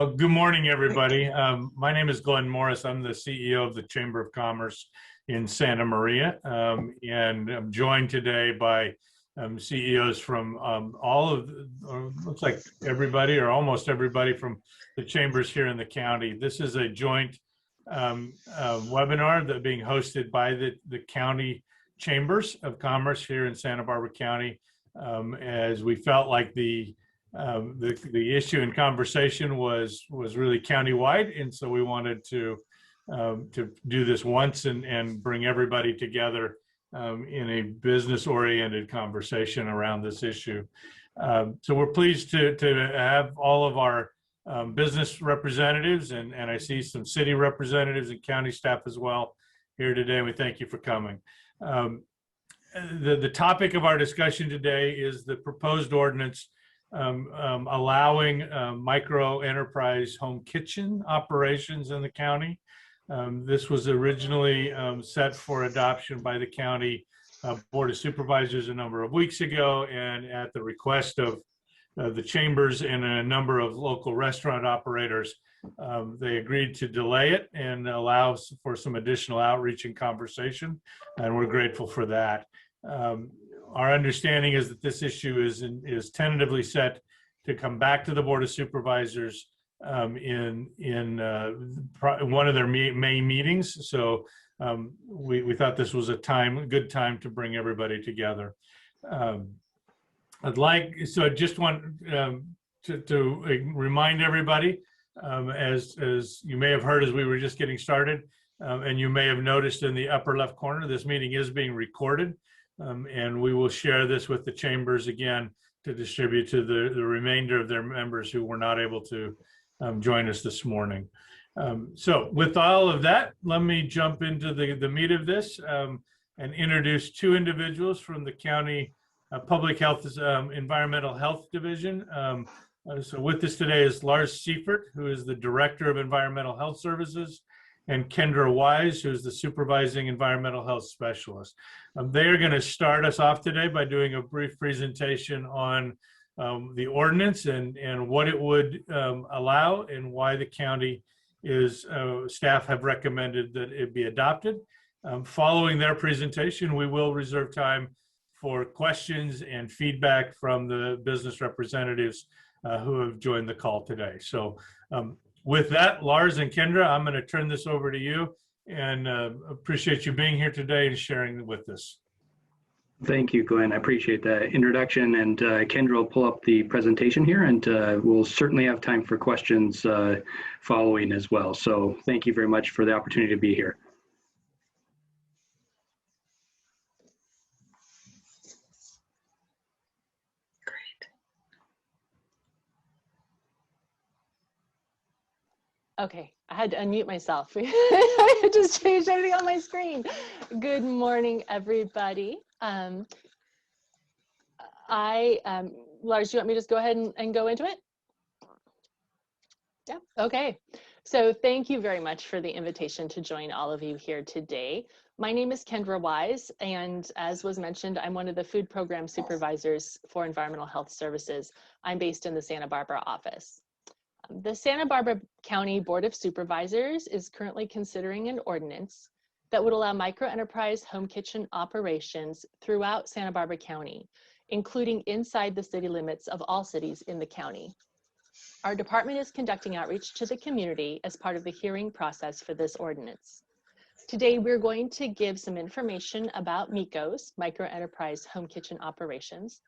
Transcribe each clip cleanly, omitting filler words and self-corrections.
Well, good morning, everybody. My name is Glenn Morris. I'm the CEO of the Chamber of Commerce in Santa Maria, and I'm joined today by CEOs from all of, or looks like everybody or almost everybody from the chambers here in the county. This is a joint webinar that being hosted by the county chambers of commerce here in Santa Barbara County, as we felt like the issue in conversation was really countywide, and so we wanted to do this once and bring everybody together in a business-oriented conversation around this issue. So we're pleased to have all of our business representatives, and I see some city representatives and county staff as well here today, and we thank you for coming. The topic of our discussion today is the proposed ordinance allowing micro-enterprise home kitchen operations in the county. This was originally set for adoption by the county Board of Supervisors a number of weeks ago, and at the request of the chambers and a number of local restaurant operators, they agreed to delay it and allow for some additional outreach and conversation, and we're grateful for that. Our understanding is that this issue is tentatively set to come back to the Board of Supervisors in one of their May meetings. So we thought this was a good time to bring everybody together. I just want to remind everybody, as you may have heard as we were just getting started, and you may have noticed in the upper left corner, this meeting is being recorded. And we will share this with the chambers again to distribute to the remainder of their members who were not able to join us this morning. So with all of that, let me jump into the meat of this and introduce two individuals from the County Public Health Environmental Health Division. So with us today is Lars Seifert, who is the Director of Environmental Health Services, and Kendra Wise, who's the Supervising Environmental Health Specialist. They are going to start us off today by doing a brief presentation on the ordinance and what it would allow and why the county staff have recommended that it be adopted. Following their presentation, we will reserve time for questions and feedback from the business representatives who have joined the call today. So with that, Lars and Kendra, I'm going to turn this over to you, and appreciate you being here today and sharing with us. Thank you, Glenn. I appreciate the introduction, and Kendra will pull up the presentation here, and we'll certainly have time for questions following as well. So thank you very much for the opportunity to be here. Okay, I had to unmute myself. I just changed everything on my screen. Good morning, everybody. Lars, do you want me to just go ahead and go into it? Yeah, okay. So thank you very much for the invitation to join all of you here today. My name is Kendra Wise, and as was mentioned, I'm one of the food program supervisors for Environmental Health Services. I'm based in the Santa Barbara office. The Santa Barbara County Board of Supervisors is currently considering an ordinance that would allow microenterprise home kitchen operations throughout Santa Barbara County, including inside the city limits of all cities in the county. Our department is conducting outreach to the community as part of the hearing process for this ordinance. Today, we're going to give some information about MHKOs, microenterprise home kitchen operations,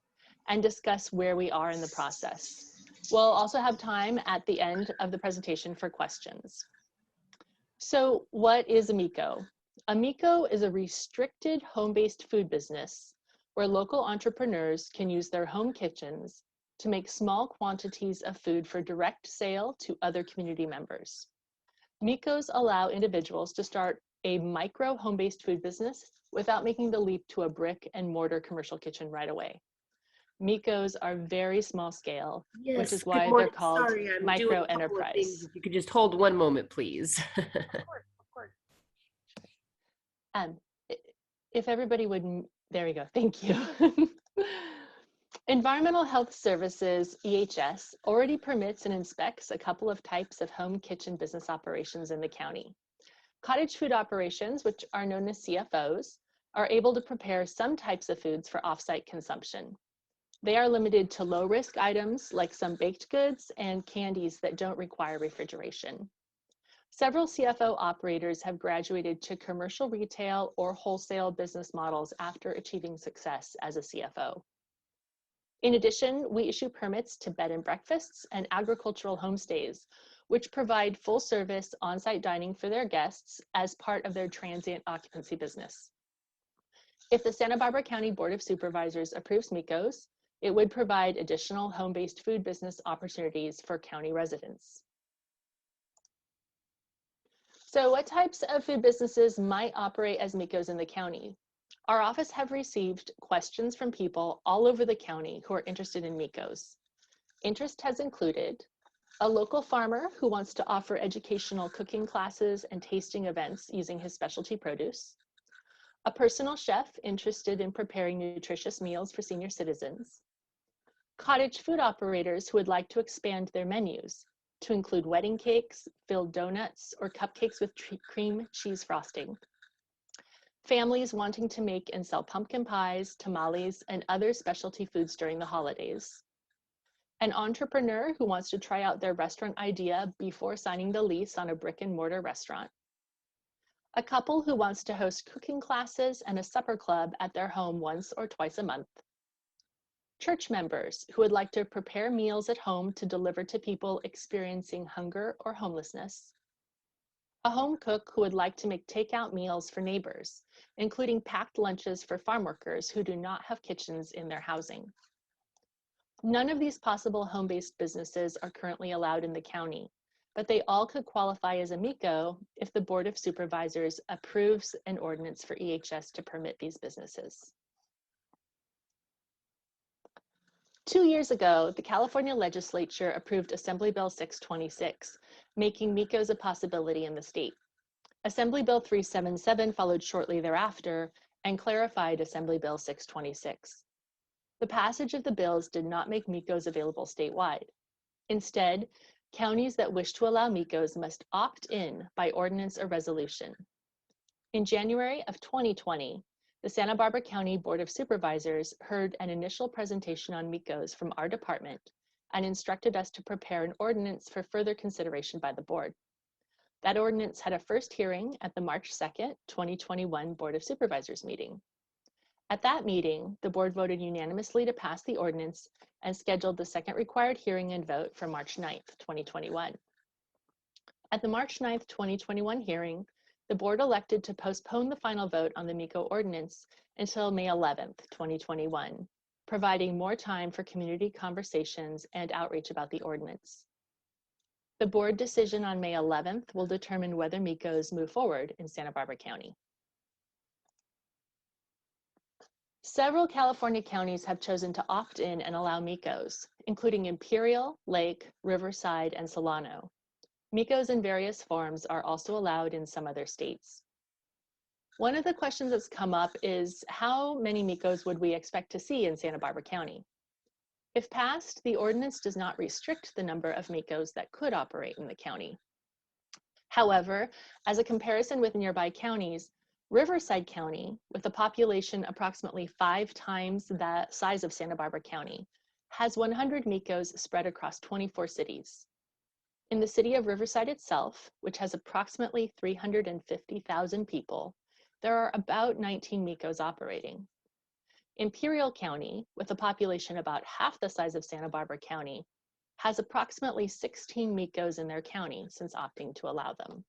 and discuss where we are in the process. We'll also have time at the end of the presentation for questions. So what is a MHKO? A MHKO is a restricted home-based food business where local entrepreneurs can use their home kitchens to make small quantities of food for direct sale to other community members. MHKOs allow individuals to start a micro home-based food business without making the leap to a brick and mortar commercial kitchen right away. MHKOs are very small scale, yes, which is why they're called microenterprise. If you could just hold one moment, please. Of course. If everybody would, there we go, thank you. Environmental Health Services, EHS, already permits and inspects a couple of types of home kitchen business operations in the county. Cottage food operations, which are known as CFOs, are able to prepare some types of foods for off-site consumption. They are limited to low-risk items like some baked goods and candies that don't require refrigeration. Several CFO operators have graduated to commercial retail or wholesale business models after achieving success as a CFO. In addition, we issue permits to bed and breakfasts and agricultural homestays, which provide full service on-site dining for their guests as part of their transient occupancy business. If the Santa Barbara County Board of Supervisors approves MHKOs, it would provide additional home-based food business opportunities for county residents. So what types of food businesses might operate as MHKOs in the county? Our office have received questions from people all over the county who are interested in MHKOs. Interest has included a local farmer who wants to offer educational cooking classes and tasting events using his specialty produce, a personal chef interested in preparing nutritious meals for senior citizens, cottage food operators who would like to expand their menus to include wedding cakes, filled donuts, or cupcakes with cream cheese frosting, families wanting to make and sell pumpkin pies, tamales, and other specialty foods during the holidays, an entrepreneur who wants to try out their restaurant idea before signing the lease on a brick and mortar restaurant, a couple who wants to host cooking classes and a supper club at their home once or twice a month, church members who would like to prepare meals at home to deliver to people experiencing hunger or homelessness, a home cook who would like to make takeout meals for neighbors, including packed lunches for farm workers who do not have kitchens in their housing. None of these possible home-based businesses are currently allowed in the county, but they all could qualify as a MHKO if the Board of Supervisors approves an ordinance for EHS to permit these businesses. 2 years ago, the California legislature approved Assembly Bill 626, making MHKOs a possibility in the state. Assembly Bill 377 followed shortly thereafter and clarified Assembly Bill 626. The passage of the bills did not make MHKOs available statewide. Instead, counties that wish to allow MHKOs must opt in by ordinance or resolution. In January of 2020, the Santa Barbara County Board of Supervisors heard an initial presentation on MHKOs from our department and instructed us to prepare an ordinance for further consideration by the board. That ordinance had a first hearing at the March 2nd, 2021 Board of Supervisors meeting. At that meeting, the board voted unanimously to pass the ordinance and scheduled the second required hearing and vote for March 9th, 2021. At the March 9th, 2021 hearing, the board elected to postpone the final vote on the MHKO ordinance until May 11th, 2021, providing more time for community conversations and outreach about the ordinance. The board decision on May 11th will determine whether MHKOs move forward in Santa Barbara County. Several California counties have chosen to opt in and allow MHKOs, including Imperial, Lake, Riverside, and Solano. MHKOs in various forms are also allowed in some other states. One of the questions that's come up is how many MHKOs would we expect to see in Santa Barbara County? If passed, the ordinance does not restrict the number of MHKOs that could operate in the county. However, as a comparison with nearby counties, Riverside County, with a population approximately 5 times the size of Santa Barbara County, has 100 MHKOs spread across 24 cities. In the city of Riverside itself, which has approximately 350,000 people, there are about 19 MHKOs operating. Imperial County, with a population about half the size of Santa Barbara County, has approximately 16 MHKOs in their county since opting to allow them.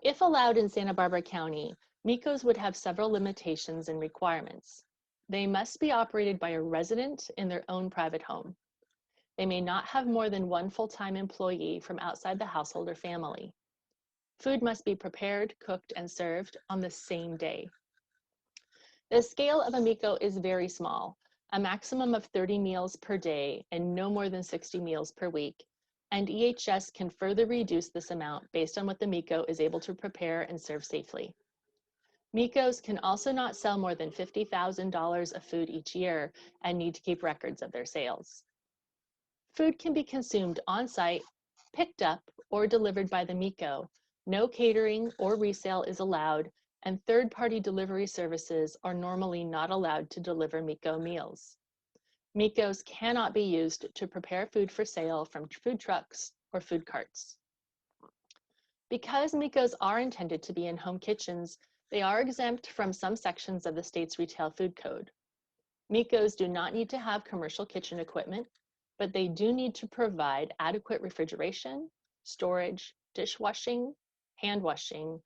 If allowed in Santa Barbara County, MHKOs would have several limitations and requirements. They must be operated by a resident in their own private home. They may not have more than one full-time employee from outside the household or family. Food must be prepared, cooked, and served on the same day. The scale of a MHKO is very small, a maximum of 30 meals per day and no more than 60 meals per week, and EHS can further reduce this amount based on what the MHKO is able to prepare and serve safely. MHKOs can also not sell more than $50,000 of food each year and need to keep records of their sales. Food can be consumed on-site, picked up, or delivered by the MHKO. No catering or resale is allowed, and third-party delivery services are normally not allowed to deliver MHKO meals. MHKOs cannot be used to prepare food for sale from food trucks or food carts. Because MHKOs are intended to be in home kitchens, they are exempt from some sections of the state's retail food code. MHKOs do not need to have commercial kitchen equipment, but they do need to provide adequate refrigeration, storage, dishwashing, hand washing,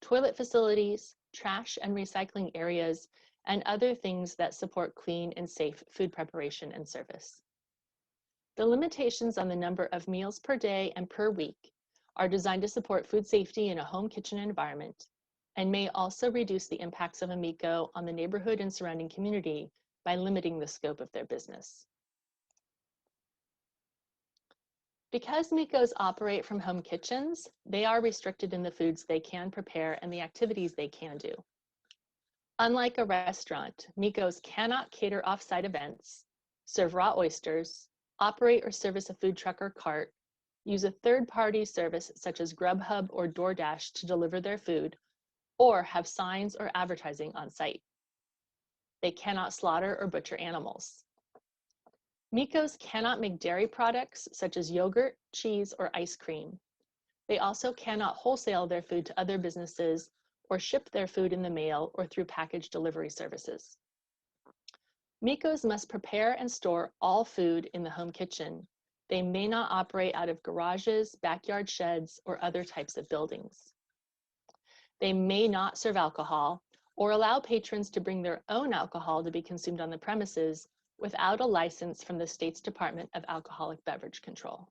toilet facilities, trash and recycling areas, and other things that support clean and safe food preparation and service. The limitations on the number of meals per day and per week are designed to support food safety in a home kitchen environment and may also reduce the impacts of a MHKO on the neighborhood and surrounding community by limiting the scope of their business. Because MHKOs operate from home kitchens, they are restricted in the foods they can prepare and the activities they can do. Unlike a restaurant, MHKOs cannot cater off-site events, serve raw oysters, operate or service a food truck or cart, use a third-party service such as Grubhub or DoorDash to deliver their food, or have signs or advertising on site. They cannot slaughter or butcher animals. MHKOs cannot make dairy products such as yogurt, cheese, or ice cream. They also cannot wholesale their food to other businesses or ship their food in the mail or through package delivery services. MHKOs must prepare and store all food in the home kitchen. They may not operate out of garages, backyard sheds, or other types of buildings. They may not serve alcohol or allow patrons to bring their own alcohol to be consumed on the premises without a license from the state's Department of Alcoholic Beverage Control.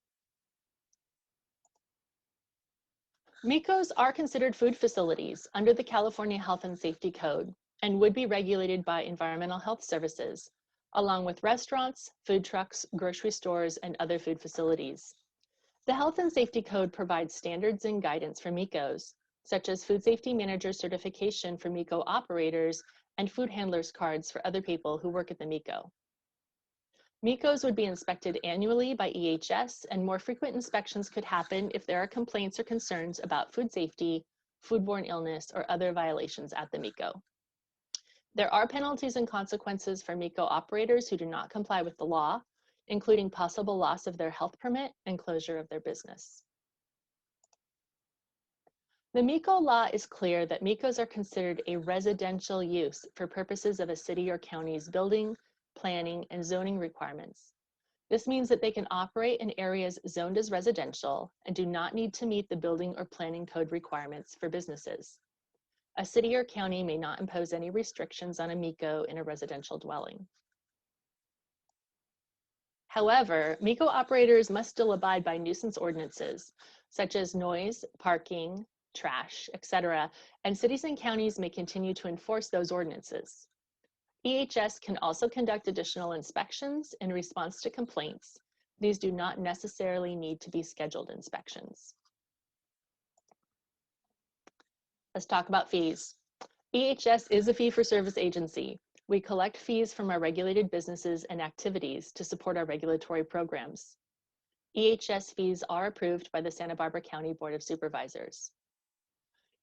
MHKOs are considered food facilities under the California Health and Safety Code and would be regulated by Environmental Health Services, along with restaurants, food trucks, grocery stores, and other food facilities. The Health and Safety Code provides standards and guidance for MHKOs, such as Food Safety Manager certification for MHKO operators and food handlers cards for other people who work at the MHKO. MHKOs would be inspected annually by EHS, and more frequent inspections could happen if there are complaints or concerns about food safety, foodborne illness, or other violations at the MHKO. There are penalties and consequences for MHKO operators who do not comply with the law, including possible loss of their health permit and closure of their business. The MHKO law is clear that MHKOs are considered a residential use for purposes of a city or county's building, planning, and zoning requirements. This means that they can operate in areas zoned as residential and do not need to meet the building or planning code requirements for businesses. A city or county may not impose any restrictions on a MHKO in a residential dwelling. However, MHKO operators must still abide by nuisance ordinances, such as noise, parking, trash, etc., and cities and counties may continue to enforce those ordinances. EHS can also conduct additional inspections in response to complaints. These do not necessarily need to be scheduled inspections. Let's talk about fees. EHS is a fee-for-service agency. We collect fees from our regulated businesses and activities to support our regulatory programs. EHS fees are approved by the Santa Barbara County Board of Supervisors.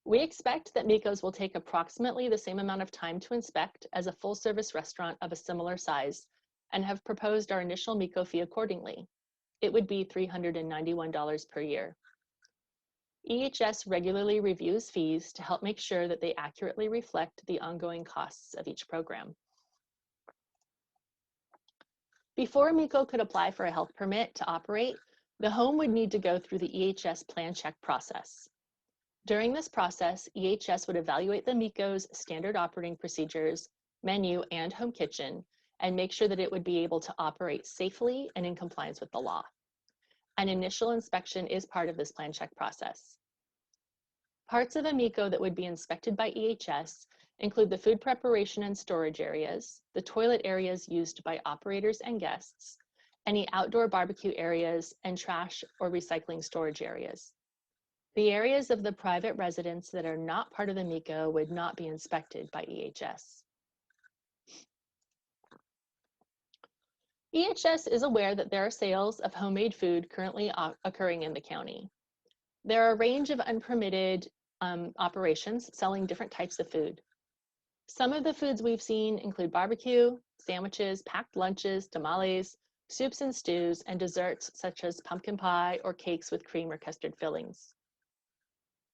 We expect that MHKOs will take approximately the same amount of time to inspect as a full-service restaurant of a similar size and have proposed our initial MHKO fee accordingly. It would be $391 per year. EHS regularly reviews fees to help make sure that they accurately reflect the ongoing costs of each program. Before MHKO could apply for a health permit to operate, the home would need to go through the EHS plan check process. During this process, EHS would evaluate the MHKO's standard operating procedures, menu, and home kitchen, and make sure that it would be able to operate safely and in compliance with the law. An initial inspection is part of this plan check process. Parts of a MHKO that would be inspected by EHS include the food preparation and storage areas, the toilet areas used by operators and guests, any outdoor barbecue areas, and trash or recycling storage areas. The areas of the private residence that are not part of the MHKO would not be inspected by EHS. EHS is aware that there are sales of homemade food currently occurring in the county. There are a range of unpermitted operations selling different types of food. Some of the foods we've seen include barbecue, sandwiches, packed lunches, tamales, soups and stews, and desserts such as pumpkin pie or cakes with cream or custard fillings.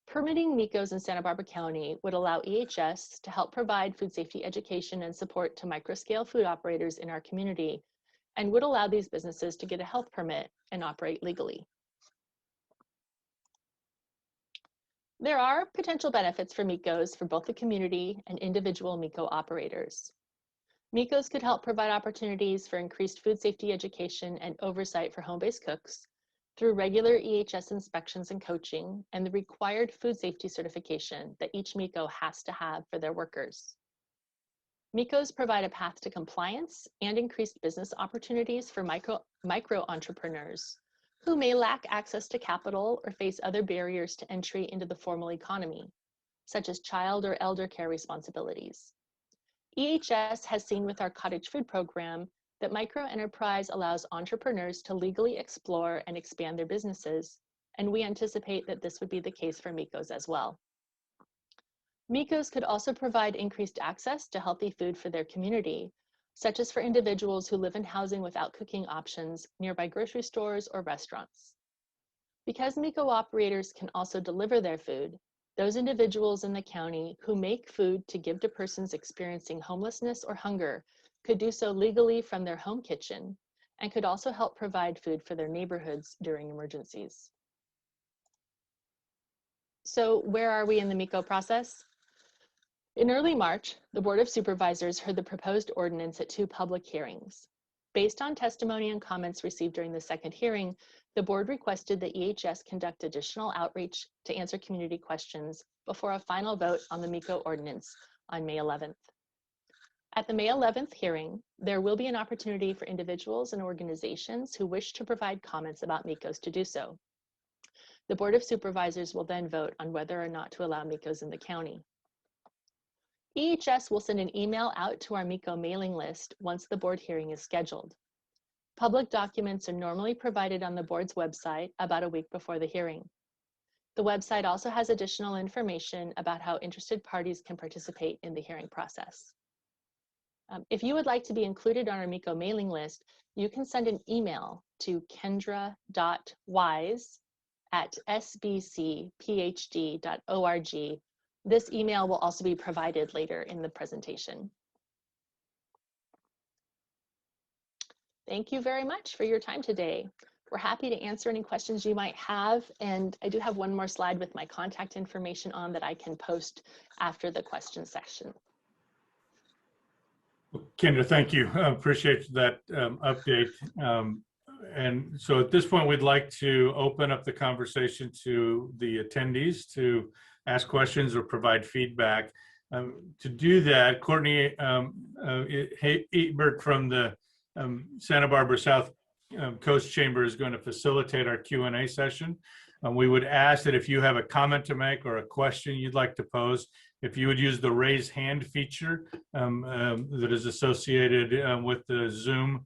Permitting MHKOs in Santa Barbara County would allow EHS to help provide food safety education and support to microscale food operators in our community, and would allow these businesses to get a health permit and operate legally. There are potential benefits for MHKOs for both the community and individual MHKO operators. MHKOs could help provide opportunities for increased food safety education and oversight for home-based cooks through regular EHS inspections and coaching and the required food safety certification that each MHKO has to have for their workers. MHKOs provide a path to compliance and increased business opportunities for micro entrepreneurs who may lack access to capital or face other barriers to entry into the formal economy, such as child or elder care responsibilities. EHS has seen with our cottage food program that Microenterprise allows entrepreneurs to legally explore and expand their businesses, and we anticipate that this would be the case for MHKOs as well. MHKOs could also provide increased access to healthy food for their community, such as for individuals who live in housing without cooking options nearby grocery stores or restaurants. Because MHKO operators can also deliver their food, those individuals in the county who make food to give to persons experiencing homelessness or hunger could do so legally from their home kitchen and could also help provide food for their neighborhoods during emergencies. So where are we in the MHKO process? In early March, the Board of Supervisors heard the proposed ordinance at 2 public hearings. Based on testimony and comments received during the second hearing, the board requested that EHS conduct additional outreach to answer community questions before a final vote on the MHKO ordinance on May 11th. At the May 11th hearing, there will be an opportunity for individuals and organizations who wish to provide comments about MHKOs to do so. The Board of Supervisors will then vote on whether or not to allow MHKOs in the county. EHS will send an email out to our MHKO mailing list once the board hearing is scheduled. Public documents are normally provided on the board's website about a week before the hearing. The website also has additional information about how interested parties can participate in the hearing process. If you would like to be included on our MHKO mailing list, you can send an email to kendra.wise@sbcphd.org. This email will also be provided later in the presentation. Thank you very much for your time today. We're happy to answer any questions you might have, and I do have one more slide with my contact information on that I can post after the question session. Kendra, thank you. Appreciate that update. And so at this point, we'd like to open up the conversation to the attendees to ask questions or provide feedback. To do that, Courtney Ebert from the Santa Barbara South Coast Chamber is going to facilitate our Q&A session. We would ask that if you have a comment to make or a question you'd like to pose, if you would use the raise hand feature that is associated with the Zoom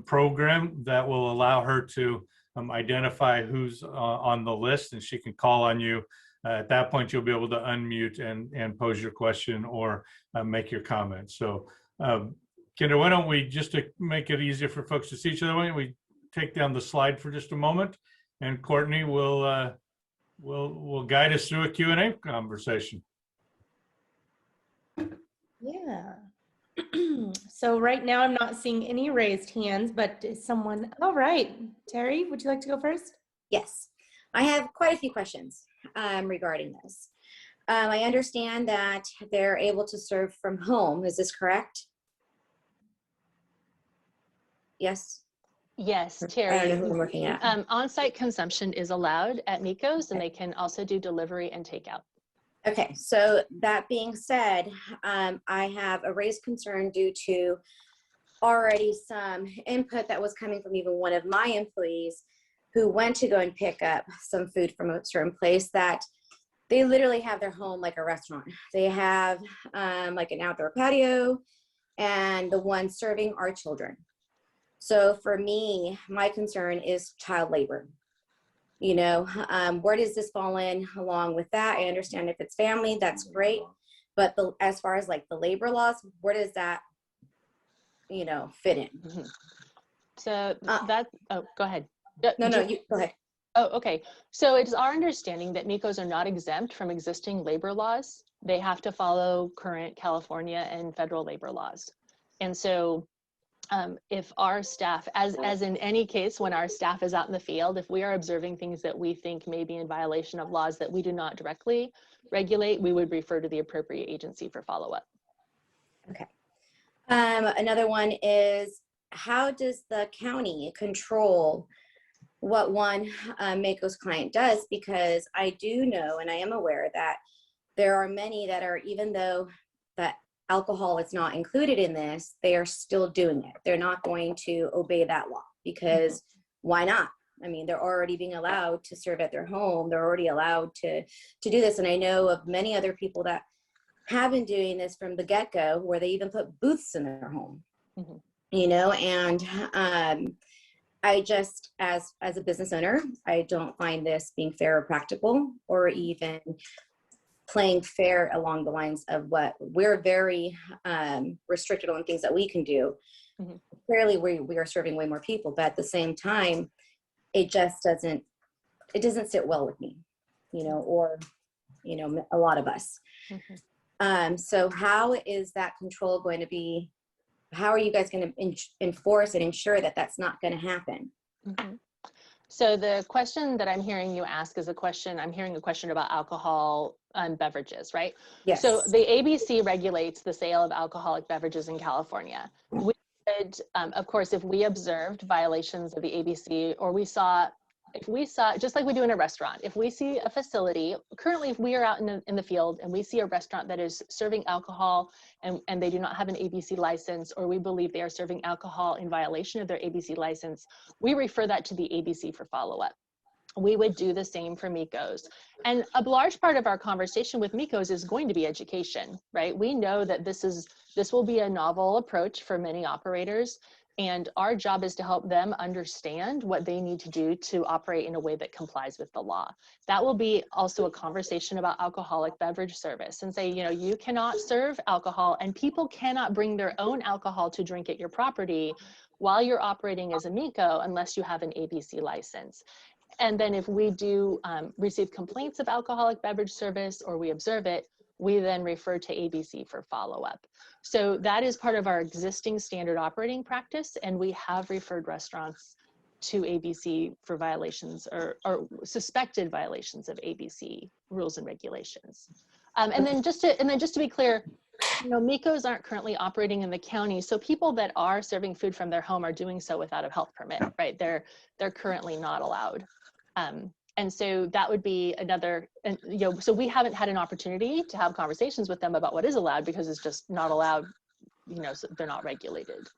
program, that will allow her to identify who's on the list, and she can call on you. At that point, you'll be able to unmute and pose your question or make your comment. So, Kendra, why don't we, just to make it easier for folks to see each other, why don't we take down the slide for just a moment, and Courtney will guide us through a Q&A conversation. Yeah. So right now I'm not seeing any raised hands, but is someone, all right. Terry, would you like to go first? Yes, I have quite a few questions regarding this. I understand that they're able to serve from home. Is this correct? Yes. Yes, I Terry. don't know who I'm looking at. On-site consumption is allowed at MHKOs, and they can also do delivery and takeout. Okay, so that being said, I have a raised concern due to already some input that was coming from even one of my employees who went to go and pick up some food from a certain place that they literally have their home like a restaurant. They have like an outdoor patio, and the ones serving are children. So for me, my concern is child labor. You know, where does this fall in along with that? I understand if it's family, that's great. But as far as like the labor laws, where does that, you know, fit in? Mhm. So oh, go ahead. No, you go ahead. Oh, okay. So it's our understanding that MHKOs are not exempt from existing labor laws. They have to follow current California and federal labor laws. And so if our staff, as in any case, when our staff is out in the field, if we are observing things that we think may be in violation of laws that we do not directly regulate, we would refer to the appropriate agency for follow-up. Okay. Another one is, how does the county control what one MHKO's client does? Because I do know, and I am aware that there are many that are, even though that alcohol is not included in this, they are still doing it. They're not going to obey that law, because why not? I mean, they're already being allowed to serve at their home. They're already allowed to do this. And I know of many other people that have been doing this from the get-go, where they even put booths in their home, you know, and I just, as a business owner, I don't find this being fair or practical, or even playing fair along the lines of what we're very restricted on things that we can do. Clearly, we are serving way more people, but at the same time, it just doesn't sit well with me, you know, or, you know, a lot of us. So how is that control going to be? How are you guys going to enforce and ensure that that's not going to happen? So the question that I'm hearing you ask is I'm hearing a question about alcohol beverages, right? Yes. So the ABC regulates the sale of alcoholic beverages in California. We would, of course, if we observed violations of the ABC, or if we saw, just like we do in a restaurant, if we see a facility, currently if we are out in the field and we see a restaurant that is serving alcohol and they do not have an ABC license, or we believe they are serving alcohol in violation of their ABC license, we refer that to the ABC for follow-up. We would do the same for MHKOs. And a large part of our conversation with MHKOs is going to be education, right? We know that this will be a novel approach for many operators. And our job is to help them understand what they need to do to operate in a way that complies with the law. That will be also a conversation about alcoholic beverage service, and say, you know, you cannot serve alcohol, and people cannot bring their own alcohol to drink at your property while you're operating as a MHKO unless you have an ABC license. And then if we do receive complaints of alcoholic beverage service, or we observe it, we then refer to ABC for follow-up. So that is part of our existing standard operating practice, and we have referred restaurants to ABC for violations or suspected violations of ABC rules and regulations. And then just to be clear, you know, MHKOs aren't currently operating in the county, so people that are serving food from their home are doing so without a health permit, right? They're currently not allowed. And so that would be another, and you know, so we haven't had an opportunity to have conversations with them about what is allowed, because it's just not allowed, you know, so they're not regulated.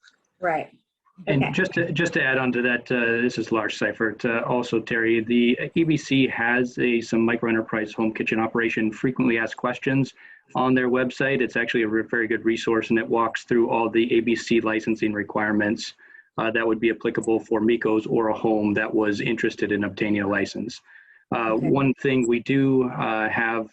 Right. And Okay. just to add on to that, this is Lars Seifert. Also, Terry, the ABC has some microenterprise home kitchen operation frequently asked questions on their website. It's actually a very good resource, and it walks through all the ABC licensing requirements that would be applicable for MHKOs or a home that was interested in obtaining a license. Okay. One thing we do have,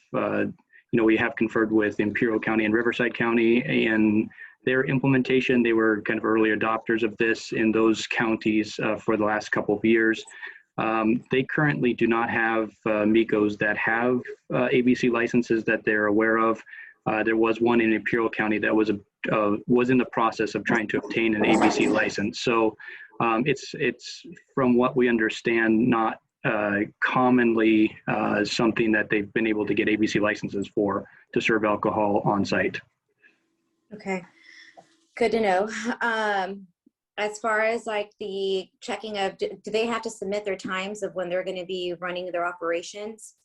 we have conferred with Imperial County and Riverside County, and their implementation, they were kind of early adopters of this in those counties for the last couple of years. They currently do not have MHKOs that have ABC licenses that they're aware of. There was one in Imperial County that was in the process of trying to obtain an ABC license. So it's from what we understand, not commonly something that they've been able to get ABC licenses for to serve alcohol on site. Okay. Good to know. As far as like the checking of, do they have to submit their times of when they're going to be running their operations?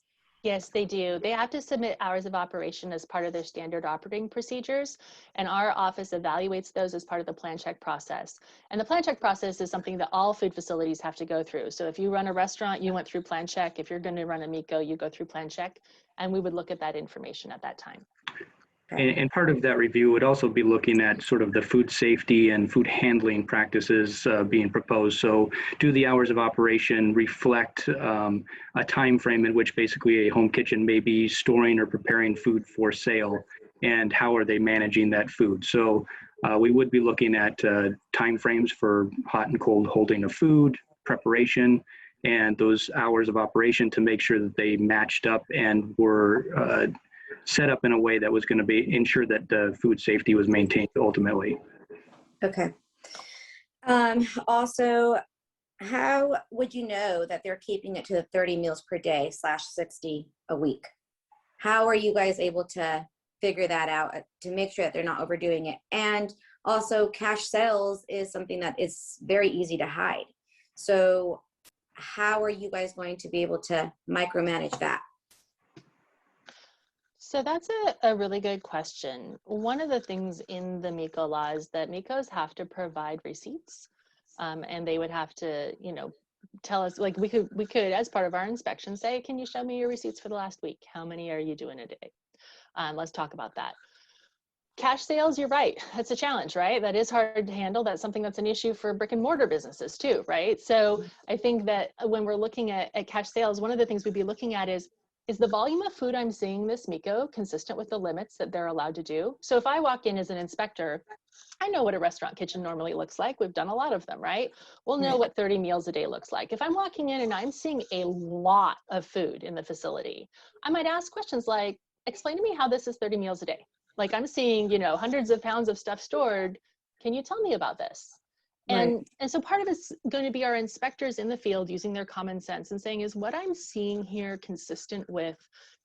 Yes, they do. They have to submit hours of operation as part of their standard operating procedures, and our office evaluates those as part of the plan check process. And the plan check process is something that all food facilities have to go through. So if you run a restaurant, you went through plan check. If you're going to run a MHKO, you go through plan check, and we would look at that information at that time. And part of that review would also be looking at sort of the food safety and food handling practices being proposed. So do the hours of operation reflect a time frame in which basically a home kitchen may be storing or preparing food for sale, and how are they managing that food? So we would be looking at time frames for hot and cold holding of food, preparation, and those hours of operation to make sure that they matched up and were set up in a way that was going to be ensure that the food safety was maintained ultimately. Okay. Also, how would you know that they're keeping it to the 30 meals per day / 60 a week? How are you guys able to figure that out to make sure that they're not overdoing it? And also, cash sales is something that is very easy to hide. So how are you guys going to be able to micromanage that? So that's a really good question. One of the things in the MHKO law is that MHKOs have to provide receipts, and they would have to, you know, tell us, like we could, as part of our inspection, say, can you show me your receipts for the last week? How many are you doing a day? Let's talk about that. Cash sales, you're right. That's a challenge, right? That is hard to handle. That's something that's an issue for brick and mortar businesses too, right? So I think that when we're looking at cash sales, one of the things we'd be looking at is the volume of food I'm seeing this MHKO consistent with the limits that they're allowed to do? So if I walk in as an inspector, I know what a restaurant kitchen normally looks like. We've done a lot of them, right? We'll know what 30 meals a day looks like. If I'm walking in and I'm seeing a lot of food in the facility, I might ask questions like, explain to me how this is 30 meals a day. Like I'm seeing, you know, hundreds of pounds of stuff stored. Can you tell me about this? And so part of it's going to be our inspectors in the field using their common sense and saying, is what I'm seeing here consistent with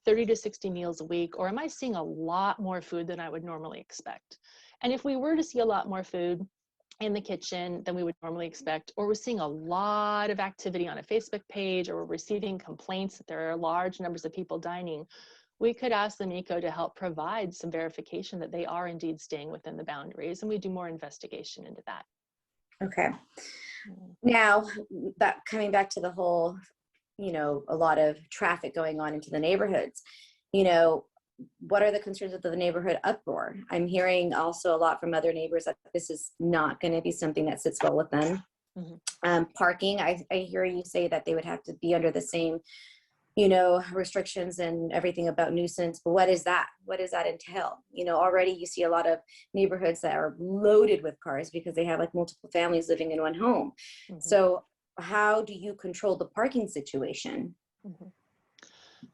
30 to 60 meals a week, or am I seeing a lot more food than I would normally expect? And if we were to see a lot more food in the kitchen than we would normally expect, or we're seeing a lot of activity on a Facebook page, or we're receiving complaints that there are large numbers of people dining, we could ask the MHKO to help provide some verification that they are indeed staying within the boundaries, and we do more investigation into that. Okay. Now, that coming back to the whole, you know, a lot of traffic going on into the neighborhoods, you know, what are the concerns of the neighborhood uproar? I'm hearing also a lot from other neighbors that this is not going to be something that sits well with them. Parking, I hear you say that they would have to be under the same, you know, restrictions and everything about nuisance, but what is that? What does that entail? You know, already you see a lot of neighborhoods that are loaded with cars because they have like multiple families living in one home. So how do you control the parking situation?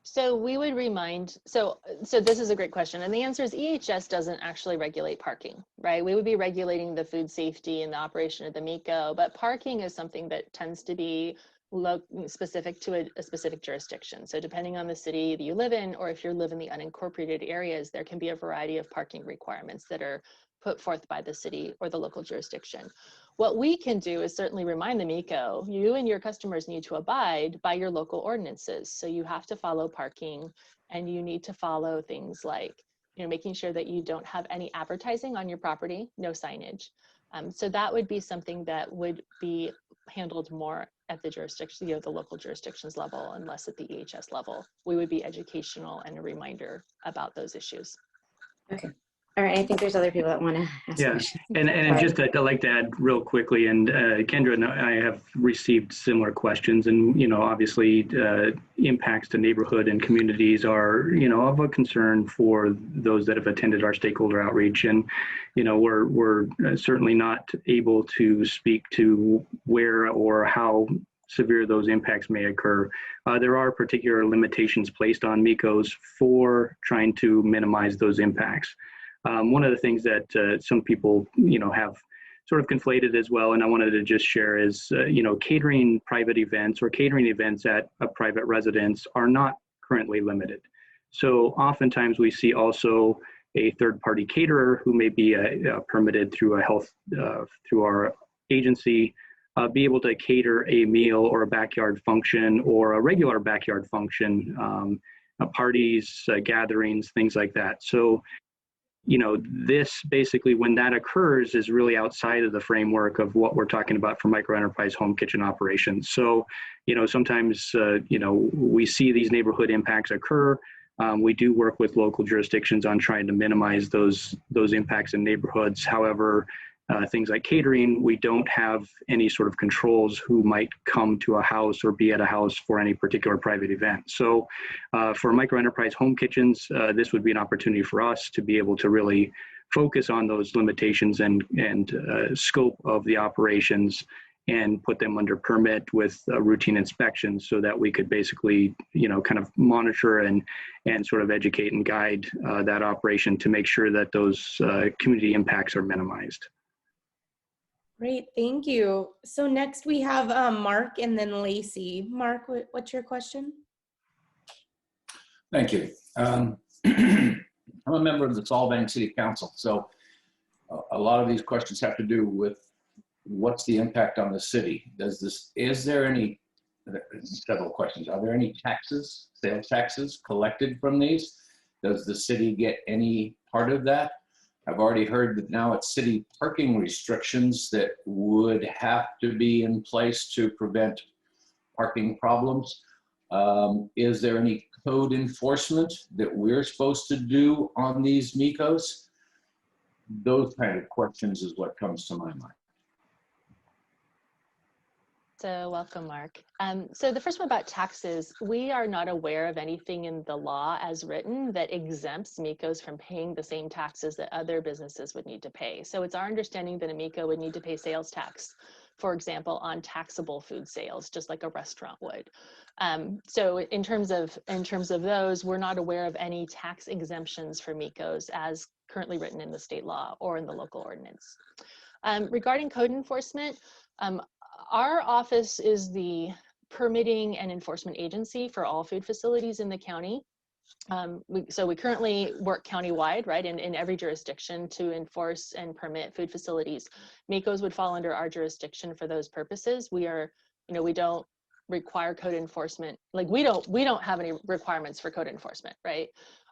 So we would remind, so this is a great question. And the answer is EHS doesn't actually regulate parking, right? We would be regulating the food safety and the operation of the MHKO, but parking is something that tends to be specific to a specific jurisdiction. So depending on the city that you live in, or if you live in the unincorporated areas, there can be a variety of parking requirements that are put forth by the city or the local jurisdiction. What we can do is certainly remind the MHKO, you and your customers need to abide by your local ordinances. So you have to follow parking, and you need to follow things like, you know, making sure that you don't have any advertising on your property, no signage. So that would be something that would be handled more at the jurisdiction, you know, the local jurisdictions level, and less at the EHS level. We would be educational and a reminder about those issues. Okay. All right. I think there's other people that want to ask questions. And just I'd like to add real quickly, and Kendra and I have received similar questions, and, you know, obviously impacts to neighborhood and communities are, you know, of a concern for those that have attended our stakeholder outreach. And, you know, we're certainly not able to speak to where or how severe those impacts may occur. There are particular limitations placed on MHKOs for trying to minimize those impacts. One of the things that some people, you know, have sort of conflated as well, and I wanted to just share is, you know, catering private events or catering events at a private residence are not currently limited. So oftentimes we see also a third-party caterer who may be permitted through a health, through our agency, be able to cater a meal or a backyard function or a regular backyard function parties, gatherings, things like that. So, this basically, when that occurs, is really outside of the framework of what we're talking about for microenterprise home kitchen operations. So, sometimes, we see these neighborhood impacts occur. We do work with local jurisdictions on trying to minimize those impacts in neighborhoods. However, things like catering, we don't have any sort of controls who might come to a house or be at a house for any particular private event. So for microenterprise home kitchens, this would be an opportunity for us to be able to really focus on those limitations and scope of the operations and put them under permit with routine inspections so that we could basically, kind of monitor and sort of educate and guide that operation to make sure that those community impacts are minimized. Great, thank you. So next we have Mark and then Lacey. Mark, what's your question? Thank you. I'm a member of the Solvang City Council, so a lot of these questions have to do with what's the impact on the city. Is there any, several questions, are there any taxes, sales taxes collected from these? Does the city get any part of that? I've already heard that now it's city parking restrictions that would have to be in place to prevent parking problems. Is there any code enforcement that we're supposed to do on these MHKOs? Those kind of questions is what comes to my mind. So welcome, Mark. So the first one about taxes, we are not aware of anything in the law as written that exempts MHKOs from paying the same taxes that other businesses would need to pay. So it's our understanding that a MHKO would need to pay sales tax, for example, on taxable food sales, just like a restaurant would. So in terms of those, we're not aware of any tax exemptions for MHKOs as currently written in the state law or in the local ordinance. Regarding code enforcement, our office is the permitting and enforcement agency for all food facilities in the county. So we currently work countywide, right, in every jurisdiction to enforce and permit food facilities. MHKOs would fall under our jurisdiction for those purposes. We are, we don't require code enforcement. Like we don't have any requirements for code enforcement, right?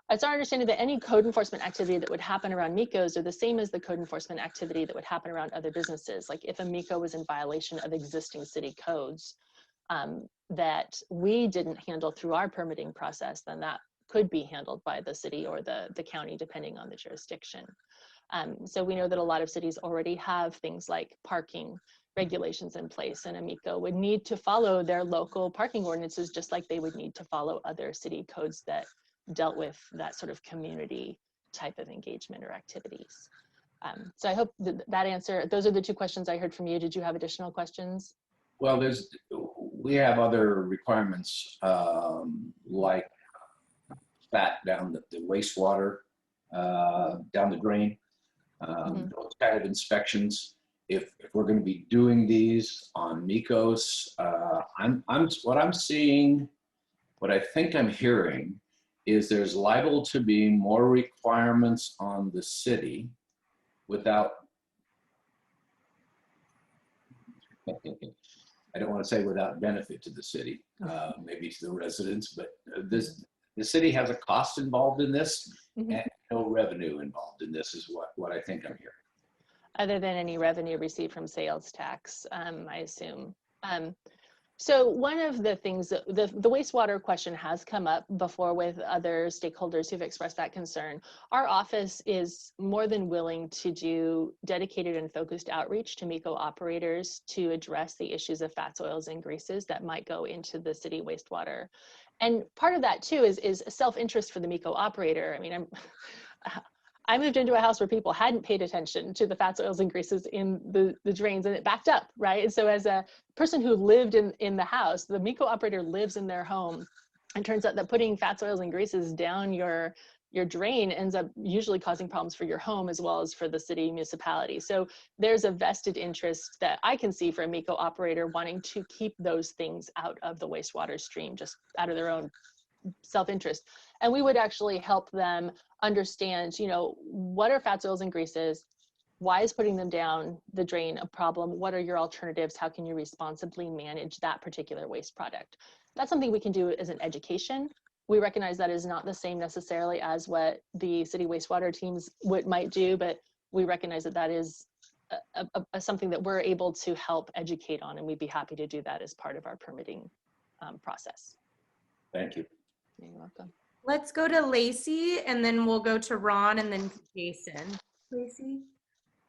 It's our understanding that any code enforcement activity that would happen around MHKOs are the same as the code enforcement activity that would happen around other businesses. Like if a MHKO was in violation of existing city codes that we didn't handle through our permitting process, then that could be handled by the city or the county, depending on the jurisdiction. So we know that a lot of cities already have things like parking regulations in place, and a MHKO would need to follow their local parking ordinances just like they would need to follow other city codes that dealt with that sort of community type of engagement or activities. So I hope that answer, those are the two questions I heard from you. Did you have additional questions? Well, we have other requirements like spat down the wastewater, down the drain, those kind of inspections. If we're going to be doing these on MHKOs, what I'm seeing, what I think I'm hearing is there's liable to be more requirements on the city without, I don't want to say without benefit to the city, maybe to the residents, but the city has a cost involved in this and no revenue involved in this is what I think I'm hearing. Other than any revenue received from sales tax, I assume. So one of the things, the wastewater question has come up before with other stakeholders who've expressed that concern. Our office is more than willing to do dedicated and focused outreach to MHKO operators to address the issues of fats, oils, and greases that might go into the city wastewater. And part of that too is self-interest for the MHKO operator. I mean, I moved into a house where people hadn't paid attention to the fats, oils, and greases in the drains, and it backed up, right? And so as a person who lived in the house, the MHKO operator lives in their home, and turns out that putting fats, oils, and greases down your drain ends up usually causing problems for your home as well as for the city municipality. So there's a vested interest that I can see for a MHKO operator wanting to keep those things out of the wastewater stream, just out of their own self-interest. And we would actually help them understand, what are fats, oils, and greases? Why is putting them down the drain a problem? What are your alternatives? How can you responsibly manage that particular waste product? That's something we can do as an education we recognize that is not the same necessarily as what the city wastewater teams might do, but we recognize that that is something that we're able to help educate on, and we'd be happy to do that as part of our permitting process. Thank you. You're welcome. Let's go to Lacey, and then we'll go to Ron, and then to Jason. Lacey?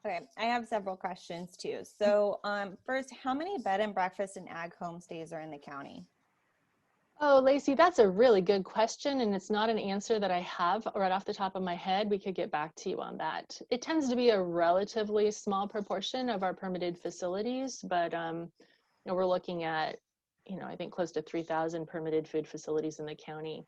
Okay, I have several questions too. So first, how many bed and breakfast and ag homestays are in the county? Oh, Lacey, that's a really good question, and it's not an answer that I have right off the top of my head. We could get back to you on that. It tends to be a relatively small proportion of our permitted facilities, but you know, we're looking at, you know, I think close to 3,000 permitted food facilities in the county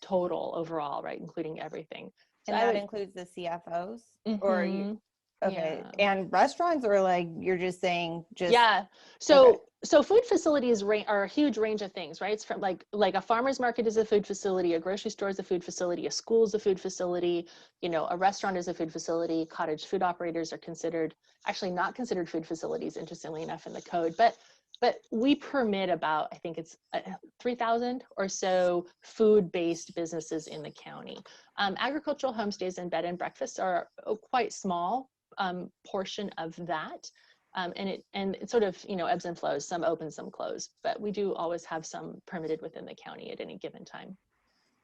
total overall, right, including everything. So And that includes the CFOs, or are you? Mhm. Okay, Yeah. and restaurants, or like you're just saying just Yeah. So okay. so food facilities are a huge range of things, right? It's from like a farmer's market is a food facility, a grocery store is a food facility, a school is a food facility, you know, a restaurant is a food facility. Cottage food operators are actually not considered food facilities, interestingly enough, in the code. But we permit about, I think it's 3,000 or so food-based businesses in the county. Agricultural homestays and bed and breakfasts are a quite small portion of that. And it sort of, you know, ebbs and flows, some open, some close, but we do always have some permitted within the county at any given time.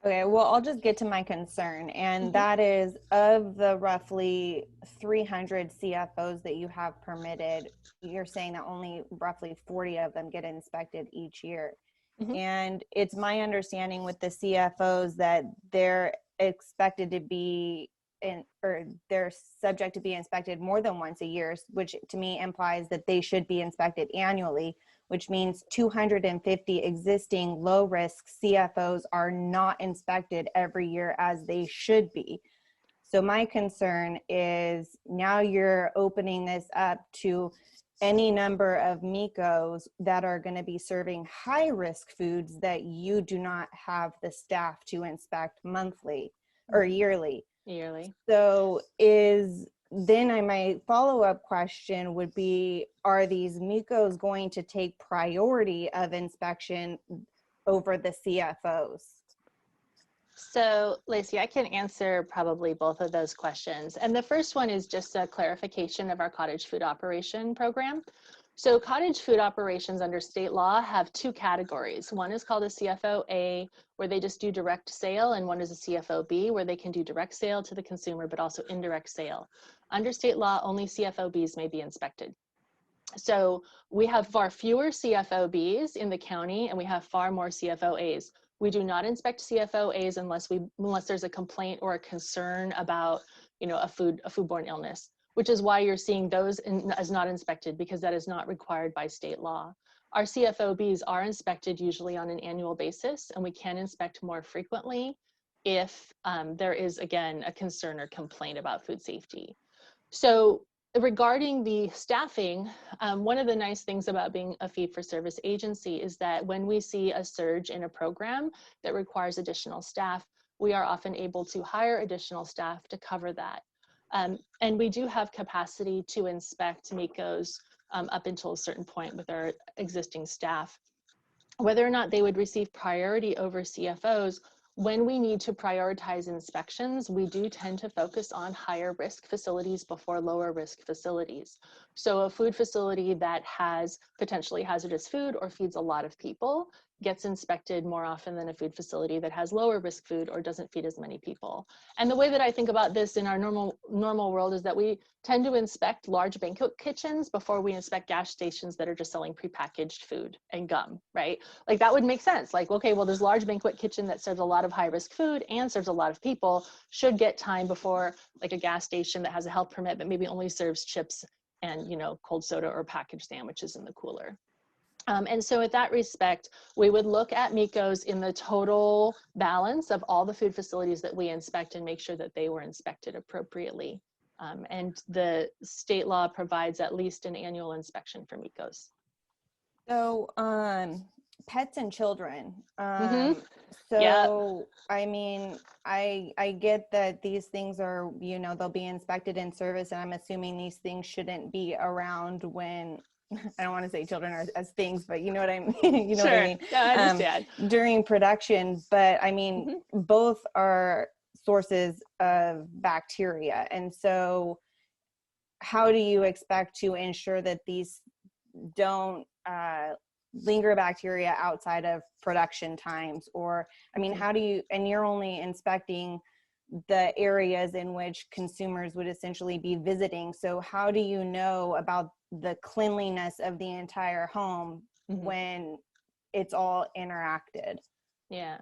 Okay, well, I'll just get to my concern, and that is, of the roughly 300 CFOs that you have permitted, you're saying that only roughly 40 of them get inspected each year. And it's my understanding with the CFOs that they're expected to be or they're subject to be inspected more than once a year, which to me implies that they should be inspected annually, which means 250 existing low risk CFOs are not inspected every year as they should be. So my concern is now you're opening this up to any number of MHKOs that are going to be serving high risk foods that you do not have the staff to inspect monthly or yearly. So my follow-up question would be, are these MHKOs going to take priority of inspection over the CFOs? So Lacey, I can answer probably both of those questions. And the first one is just a clarification of our cottage food operation program. So cottage food operations under state law have two categories. One is called a CFO A, where they just do direct sale, and one is a CFO B, where they can do direct sale to the consumer, but also indirect sale. Under state law, only CFO Bs may be inspected. So we have far fewer CFO Bs in the county, and we have far more CFO As. We do not inspect CFO As unless there's a complaint or a concern about, you know, a foodborne illness, which is why you're seeing those as not inspected, because that is not required by state law. Our CFO Bs are inspected usually on an annual basis, and we can inspect more frequently if there is, again, a concern or complaint about food safety. So regarding the staffing, one of the nice things about being a fee-for-service agency is that when we see a surge in a program that requires additional staff, we are often able to hire additional staff to cover that. And we do have capacity to inspect MHKOs up until a certain point with our existing staff. Whether or not they would receive priority over CFOs, when we need to prioritize inspections, we do tend to focus on higher risk facilities before lower risk facilities. So a food facility that has potentially hazardous food or feeds a lot of people gets inspected more often than a food facility that has lower risk food or doesn't feed as many people. And the way that I think about this in our normal world is that we tend to inspect large banquet kitchens before we inspect gas stations that are just selling prepackaged food and gum, right? Like that would make sense. Like, okay, well, this large banquet kitchen that serves a lot of high risk food and serves a lot of people should get time before like a gas station that has a health permit but maybe only serves chips and, you know, cold soda or packaged sandwiches in the cooler. And so with that respect, we would look at MHKOs in the total balance of all the food facilities that we inspect and make sure that they were inspected appropriately. And the state law provides at least an annual inspection for MHKOs. So pets and children. So Yeah. I mean, I get that these things are, you know, they'll be inspected in service, and I'm assuming these things shouldn't be around when I don't want to say children are as things, but you know what I mean. You know what I Sure. mean? Yeah, I understand. During production, but I mean, both are sources of bacteria. And so how do you expect to ensure that these don't linger bacteria outside of production times? Or, I mean, how do you, and you're only inspecting the areas in which consumers would essentially be visiting. So how do you know about the cleanliness of the entire home when it's all interacted? Yeah.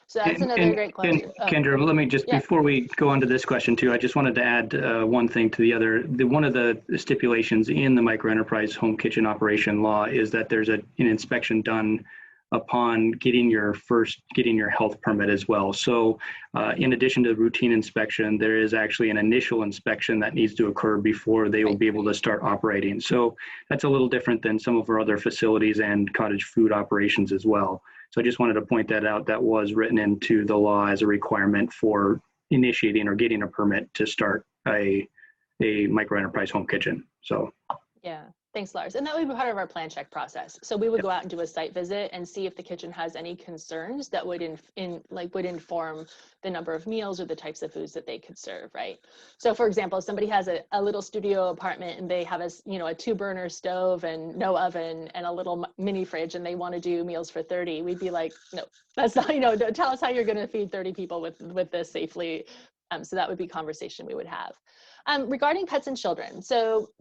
So that's another great question. Kendra, let me just, Yeah. before we go on to this question too, I just wanted to add one thing to the other. One of the stipulations in the microenterprise home kitchen operation law is that there's an inspection done upon getting your health permit as well. So in addition to the routine inspection, there is actually an initial inspection that needs to occur before they will be able to start operating. So that's a little different than some of our other facilities and cottage food operations as well. So I just wanted to point that out. That was written into the law as a requirement for initiating or getting a permit to start a microenterprise home kitchen. So yeah. Thanks, Lars. And that would be part of our plan check process. So we would go out and do a site visit and see if the kitchen has any concerns that would would inform the number of meals or the types of foods that they could serve, right? So for example, if somebody has a little studio apartment and they have a 2-burner stove and no oven and a little mini fridge and they want to do meals for 30, we'd be like, no, that's not, tell us how you're going to feed 30 people with this safely. So that would be a conversation we would have. Regarding pets and children. So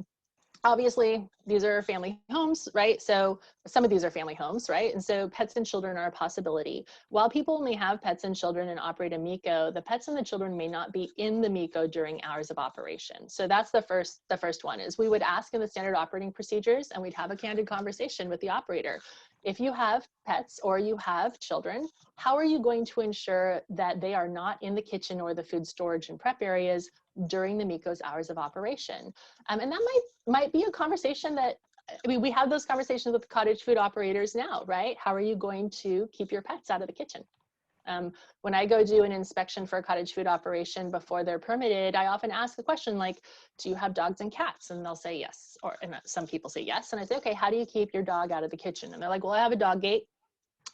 obviously, these are family homes, right? So some of these are family homes, right? And so pets and children are a possibility. While people may have pets and children and operate a MHKO, the pets and the children may not be in the MHKO during hours of operation. So that's the first one is we would ask in the standard operating procedures and we'd have a candid conversation with the operator. If you have pets or you have children, how are you going to ensure that they are not in the kitchen or the food storage and prep areas during the MHKO's hours of operation? And that might be a conversation that, we have those conversations with cottage food operators now, right? How are you going to keep your pets out of the kitchen? When I go do an inspection for a cottage food operation before they're permitted, I often ask the question like, do you have dogs and cats? And they'll say yes, and some people say yes. And I say, okay, how do you keep your dog out of the kitchen? And they're like, well, I have a dog gate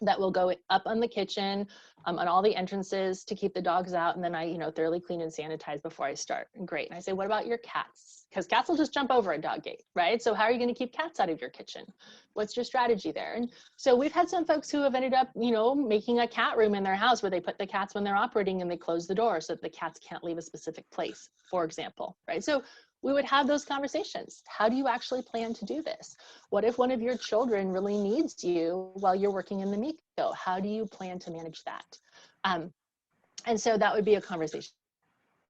that will go up on the kitchen, on all the entrances to keep the dogs out. And then I, thoroughly clean and sanitize before I start. And great. And I say, what about your cats? Because cats will just jump over a dog gate, right? So how are you going to keep cats out of your kitchen? What's your strategy there? And so we've had some folks who have ended up, making a cat room in their house where they put the cats when they're operating and they close the door so that the cats can't leave a specific place, for example, right? So we would have those conversations. How do you actually plan to do this? What if one of your children really needs you while you're working in the MHKO? How do you plan to manage that? And so that would be a conversation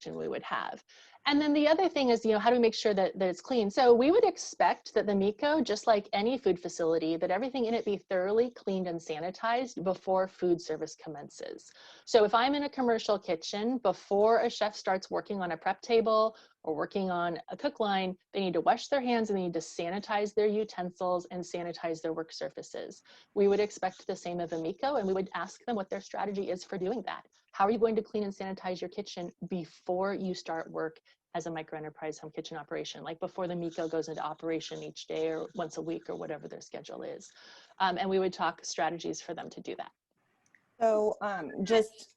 we would have. And then the other thing is, how do we make sure that it's clean? So we would expect that the MHKO, just like any food facility, that everything in it be thoroughly cleaned and sanitized before food service commences. So if I'm in a commercial kitchen, before a chef starts working on a prep table or working on a cook line, they need to wash their hands and they need to sanitize their utensils and sanitize their work surfaces. We would expect the same of a MHKO, and we would ask them what their strategy is for doing that. How are you going to clean and sanitize your kitchen before you start work as a microenterprise home kitchen operation, like before the MHKO goes into operation each day or once a week or whatever their schedule is? And we would talk strategies for them to do that. So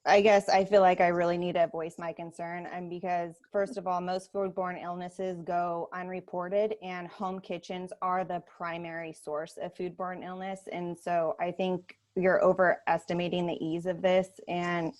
I guess I feel like I really need to voice my concern, and because first of all, most foodborne illnesses go unreported and home kitchens are the primary source of foodborne illness. And so I think you're overestimating the ease of this. And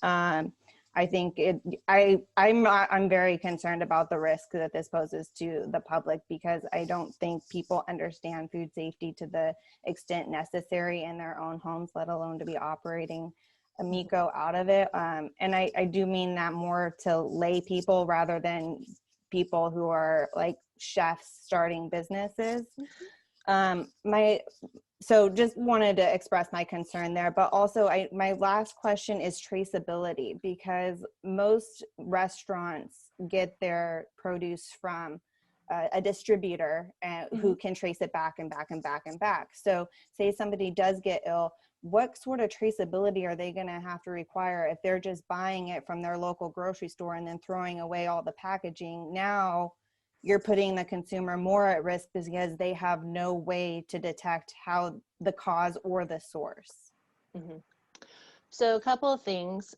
I think I'm very concerned about the risk that this poses to the public, because I don't think people understand food safety to the extent necessary in their own homes, let alone to be operating a MHKO out of it. And I do mean that more to lay people rather than people who are like chefs starting businesses. So just wanted to express my concern there, but also my last question is traceability, because most restaurants get their produce from a distributor who can trace it back and back and back and back. So say somebody does get ill, what sort of traceability are they going to have to require if they're just buying it from their local grocery store and then throwing away all the packaging? Now you're putting the consumer more at risk because they have no way to detect how the cause or the source. Mm-hmm. So a couple of things.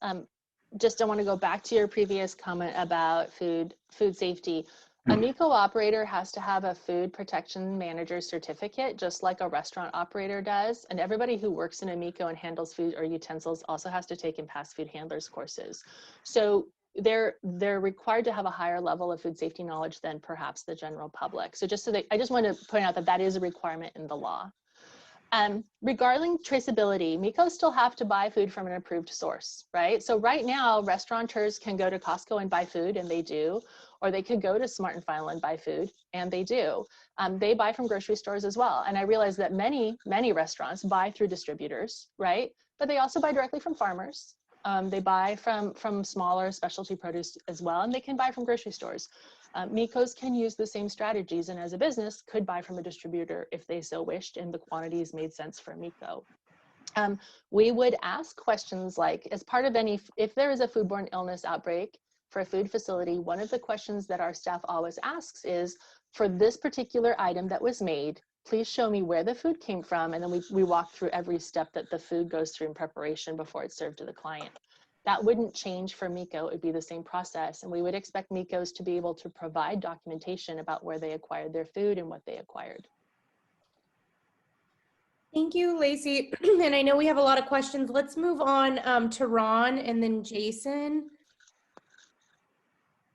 Just I want to go back to your previous comment about food safety. A MHKO operator has to have a food protection manager certificate, just like a restaurant operator does. And everybody who works in a MHKO and handles food or utensils also has to take and pass food handlers courses. So they're required to have a higher level of food safety knowledge than perhaps the general public. So just so that I just want to point out that that is a requirement in the law. Regarding traceability, MHKOs still have to buy food from an approved source, right? So right now, restaurateurs can go to Costco and buy food, and they do, or they could go to Smart & Final and buy food, and they do. They buy from grocery stores as well. And I realize that many restaurants buy through distributors, right? But they also buy directly from farmers. They buy from smaller specialty produce as well, and they can buy from grocery stores. MHKOs can use the same strategies, and as a business could buy from a distributor if they so wished and the quantities made sense for MHKO. We would ask questions like, as part of if there is a foodborne illness outbreak for a food facility, one of the questions that our staff always asks is, for this particular item that was made, please show me where the food came from, and then we walk through every step that the food goes through in preparation before it's served to the client. That wouldn't change for MHKO. It would be the same process. And we would expect MHKOs to be able to provide documentation about where they acquired their food and what they acquired. Thank you, Lacey. And I know we have a lot of questions. Let's move on to Ron and then Jason.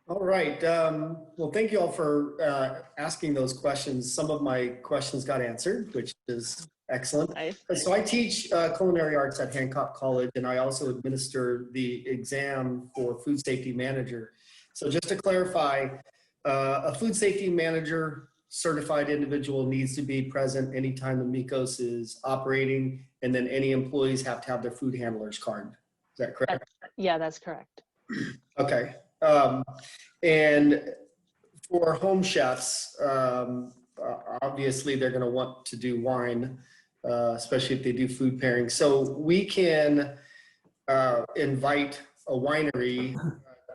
All right. Well, thank you all for asking those questions. Some of my questions got answered, which is excellent. So I teach culinary arts at Hancock College, and I also administer the exam for food safety manager. So just to clarify, a food safety manager certified individual needs to be present anytime the MHKOs is operating, and then any employees have to have their food handler's card. Is that correct? Yeah, that's correct. Okay. And for home chefs, obviously they're going to want to do wine, especially if they do food pairing. So we can invite a winery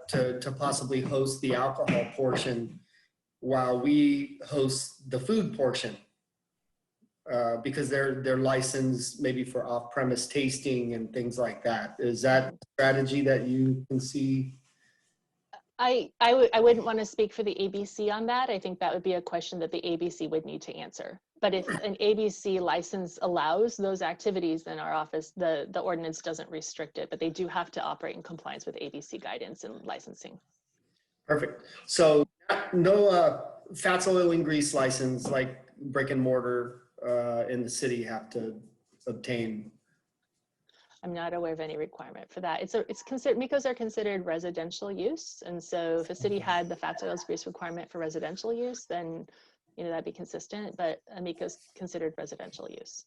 to possibly host the alcohol portion while we host the food portion, because they're licensed maybe for off-premise tasting and things like that. Is that a strategy that you can see? I wouldn't want to speak for the ABC on that. I think that would be a question that the ABC would need to answer. But if an ABC license allows those activities, then our office, the ordinance doesn't restrict it, but they do have to operate in compliance with ABC guidance and licensing. Perfect. So no fats, oil, and grease license like brick and mortar in the city have to obtain. I'm not aware of any requirement for that. It's considered, MHKOs are considered residential use. And so if a city had the fats, oils, grease requirement for residential use, then, you know, that'd be consistent, but a MHKO is considered residential use.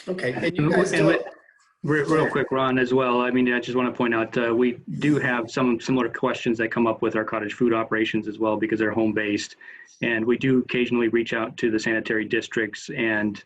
Okay. And you guys real quick, Ron, as well. I mean, I just want to point out, we do have some similar questions that come up with our cottage food operations as well, because they're home-based. And we do occasionally reach out to the sanitary districts and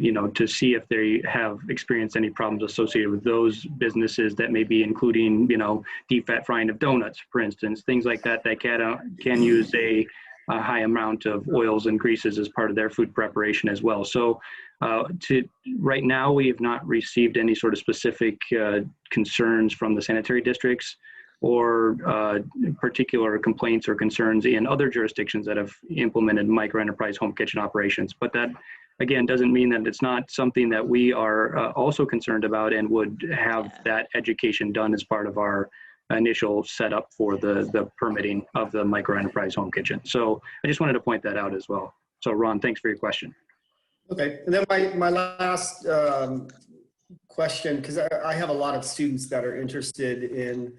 you know, to see if they have experienced any problems associated with those businesses that may be including, you know, deep fat frying of donuts, for instance, things like that, that can use a high amount of oils and greases as part of their food preparation as well. So right now, we have not received any sort of specific concerns from the sanitary districts or particular complaints or concerns in other jurisdictions that have implemented microenterprise home kitchen operations. But that, again, doesn't mean that it's not something that we are also concerned about and would have that education done as part of our initial setup for the permitting of the microenterprise home kitchen. So I just wanted to point that out as well. So Ron, thanks for your question. Okay, and then my last question, because I have a lot of students that are interested in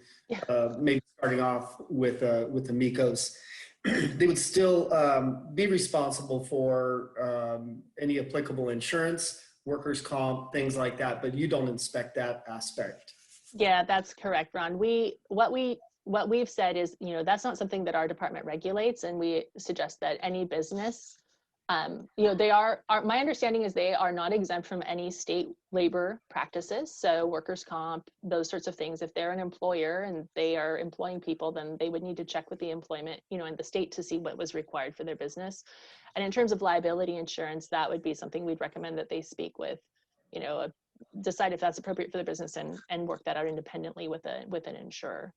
maybe starting off with the MHKOs. They would still be responsible for any applicable insurance, workers' comp, things like that, but you don't inspect that aspect. Yeah, that's correct, Ron. What we've said is, you know, that's not something that our department regulates, and we suggest that any business they are my understanding is they are not exempt from any state labor practices. So workers' comp, those sorts of things. If they're an employer and they are employing people, then they would need to check with the employment, in the state to see what was required for their business. And in terms of liability insurance, that would be something we'd recommend that they speak with, decide if that's appropriate for the business and work that out independently with an insurer.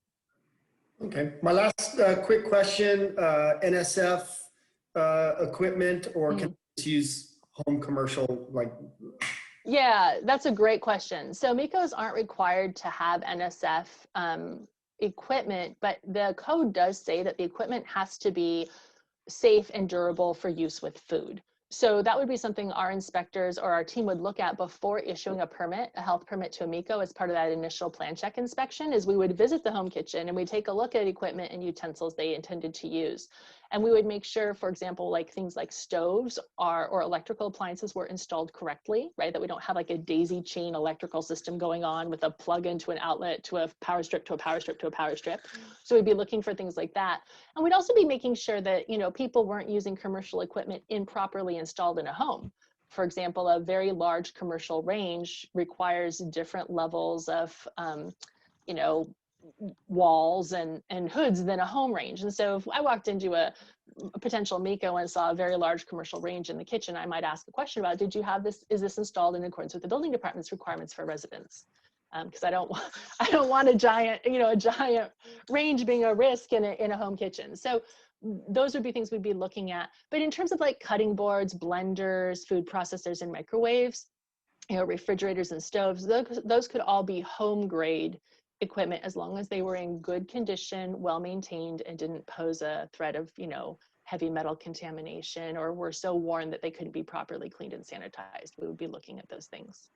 Okay. My last quick question, NSF equipment, or can I just use home commercial, like? Yeah, that's a great question. So MHKOs aren't required to have NSF equipment, but the code does say that the equipment has to be safe and durable for use with food. So that would be something our inspectors or our team would look at before issuing a health permit to a MHKO as part of that initial plan check inspection. Is we would visit the home kitchen and we take a look at equipment and utensils they intended to use. And we would make sure, for example, like things like stoves or electrical appliances were installed correctly, right? That we don't have like a daisy chain electrical system going on with a plug into an outlet to a power strip to a power strip to a power strip. So we'd be looking for things like that. And we'd also be making sure that, people weren't using commercial equipment improperly installed in a home. For example, a very large commercial range requires different levels of, walls and hoods than a home range. And so if I walked into a potential MHKO and saw a very large commercial range in the kitchen, I might ask a question about, did you have this, is this installed in accordance with the building department's requirements for residents? Because I don't want a giant range being a risk in a home kitchen. So those would be things we'd be looking at. But in terms of like cutting boards, blenders, food processors, and microwaves, refrigerators and stoves, those could all be home grade equipment as long as they were in good condition, well maintained, and didn't pose a threat of, heavy metal contamination, or were so worn that they couldn't be properly cleaned and sanitized. We would be looking at those things.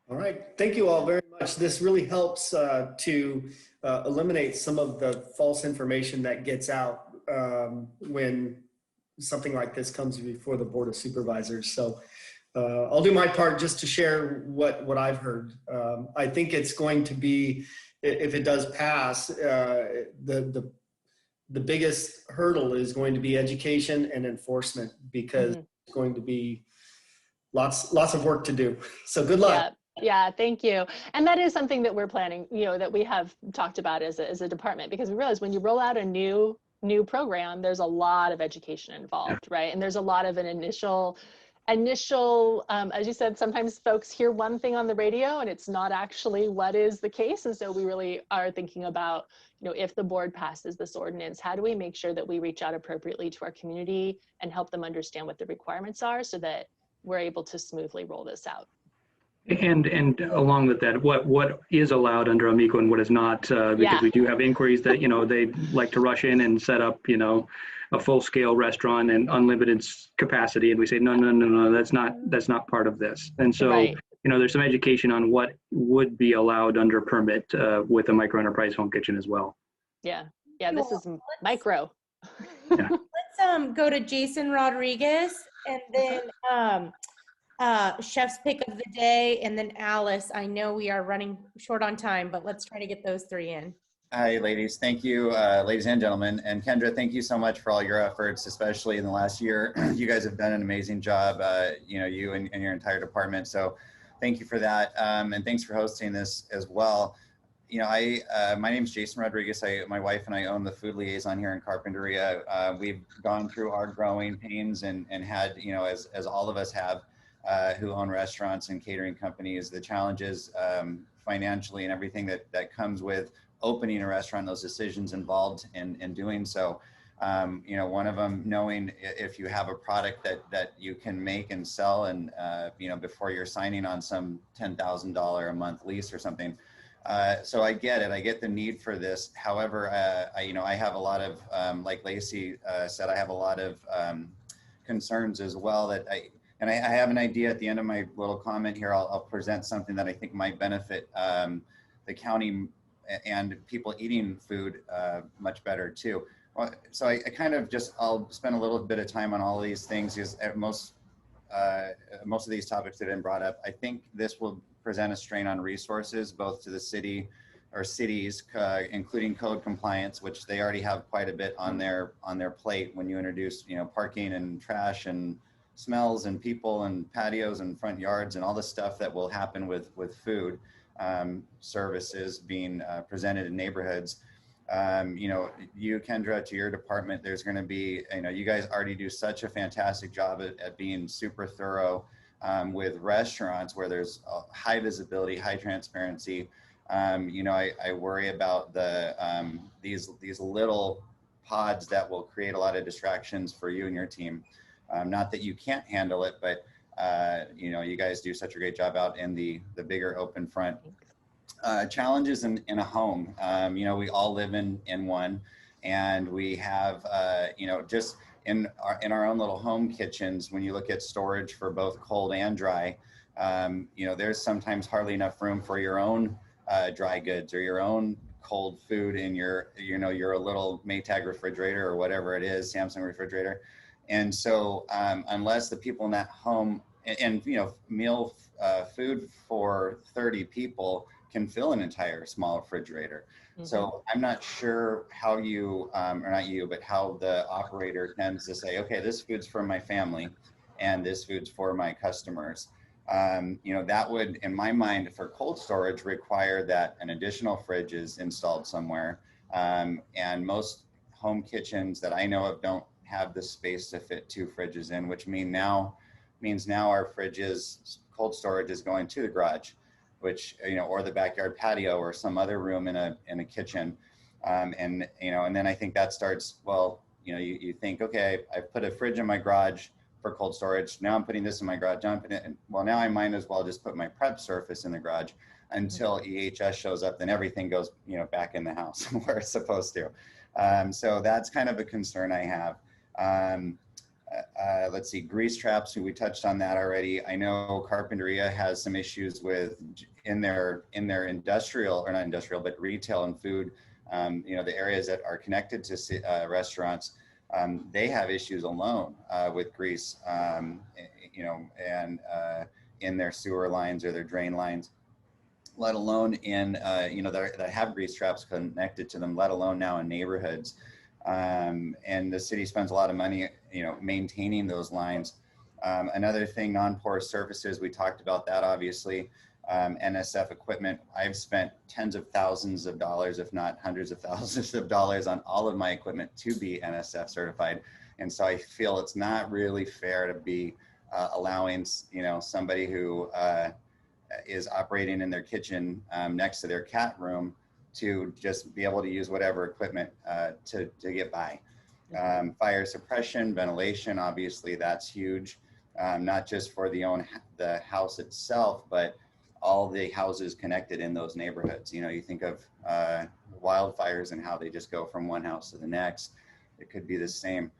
All right. Thank you all very much. This really helps to eliminate some of the false information that gets out when something like this comes before the Board of Supervisors. So I'll do my part just to share what I've heard. I think it's going to be, if it does pass, the biggest hurdle is going to be education and enforcement, because it's going to be lots of work to do. So good luck. Yeah, thank you. And that is something that we're planning, that we have talked about as a department, because we realize when you roll out a new program, there's a lot of education involved, right? And there's a lot of an initial, as you said, sometimes folks hear one thing on the radio and it's not actually what is the case. And so we really are thinking about, if the board passes this ordinance, how do we make sure that we reach out appropriately to our community and help them understand what the requirements are so that we're able to smoothly roll this out. And along with that, what is allowed under a MHKO and what is not, because we do have inquiries that, they like to rush in and set up, a full-scale restaurant and unlimited capacity, and we say, no, that's not part of this. And so, there's some education on what would be allowed under permit with a microenterprise home kitchen as well. Yeah, this is micro. Let's go to Jason Rodriguez, and then chef's pick of the day, and then Alice. I know we are running short on time, but let's try to get those three in. Hi, ladies. Thank you, ladies and gentlemen. And Kendra, thank you so much for all your efforts, especially in the last year. You guys have done an amazing job, you and your entire department. So thank you for that. And thanks for hosting this as well. My name is Jason Rodriguez. My wife and I own the food liaison here in Carpinteria. We've gone through our growing pains and had, as all of us have, who own restaurants and catering companies, the challenges financially and everything that comes with opening a restaurant, those decisions involved in doing so. One of them, knowing if you have a product that you can make and sell, and before you're signing on some $10,000 a month lease or something. So I get it. I get the need for this. However, I have a lot of, like Lacey said, I have a lot of concerns as well that I have an idea at the end of my little comment here. I'll present something that I think might benefit the county and people eating food much better too. So I kind of I'll spend a little bit of time on all of these things, because most of these topics that have been brought up, I think this will present a strain on resources, both to the city, or cities, including code compliance, which they already have quite a bit on their plate when you introduce, parking and trash and smells and people and patios and front yards and all the stuff that will happen with food services being presented in neighborhoods. You, Kendra, to your department, there's going to be, you guys already do such a fantastic job at being super thorough with restaurants where there's high visibility, high transparency. I worry about these little pods that will create a lot of distractions for you and your team. Not that you can't handle it, but you guys do such a great job out in the bigger open front. Challenges in a home. We all live in one, and we have just in our own little home kitchens. When you look at storage for both cold and dry, there's sometimes hardly enough room for your own dry goods or your own cold food in your little Maytag refrigerator or whatever it is, Samsung refrigerator. And so unless the people in that home and meal food for 30 people can fill an entire small refrigerator. Mm-hmm. So I'm not sure how you, or not you, but how the operator tends to say, okay, this food's for my family and this food's for my customers. That would, in my mind, for cold storage, require that an additional fridge is installed somewhere. And most home kitchens that I know of don't have the space to fit 2 fridges in, which means now our cold storage is going to the garage, which, or the backyard patio or some other room in a kitchen. And then I think that starts, you think, okay, I put a fridge in my garage for cold storage. Now I'm putting this in my garage. Now I might as well just put my prep surface in the garage until EHS shows up, then everything goes, back in the house where it's supposed to. So that's kind of a concern I have. Let's see, grease traps, we touched on that already. I know Carpinteria has some issues in their industrial, or not industrial, but retail and food, the areas that are connected to restaurants, they have issues alone with grease, and in their sewer lines or their drain lines, let alone in, that have grease traps connected to them, let alone now in neighborhoods. And the city spends a lot of money, maintaining those lines. Another thing, non-porous surfaces, we talked about that, obviously. NSF equipment, I've spent tens of thousands of dollars, if not hundreds of thousands of dollars on all of my equipment to be NSF certified. And so I feel it's not really fair to be allowing, somebody who is operating in their kitchen next to their cat room to just be able to use whatever equipment to get by. Fire suppression, ventilation, obviously that's huge, not just for the house itself, but all the houses connected in those neighborhoods. You think of wildfires and how they just go from one house to the next. It could be the same.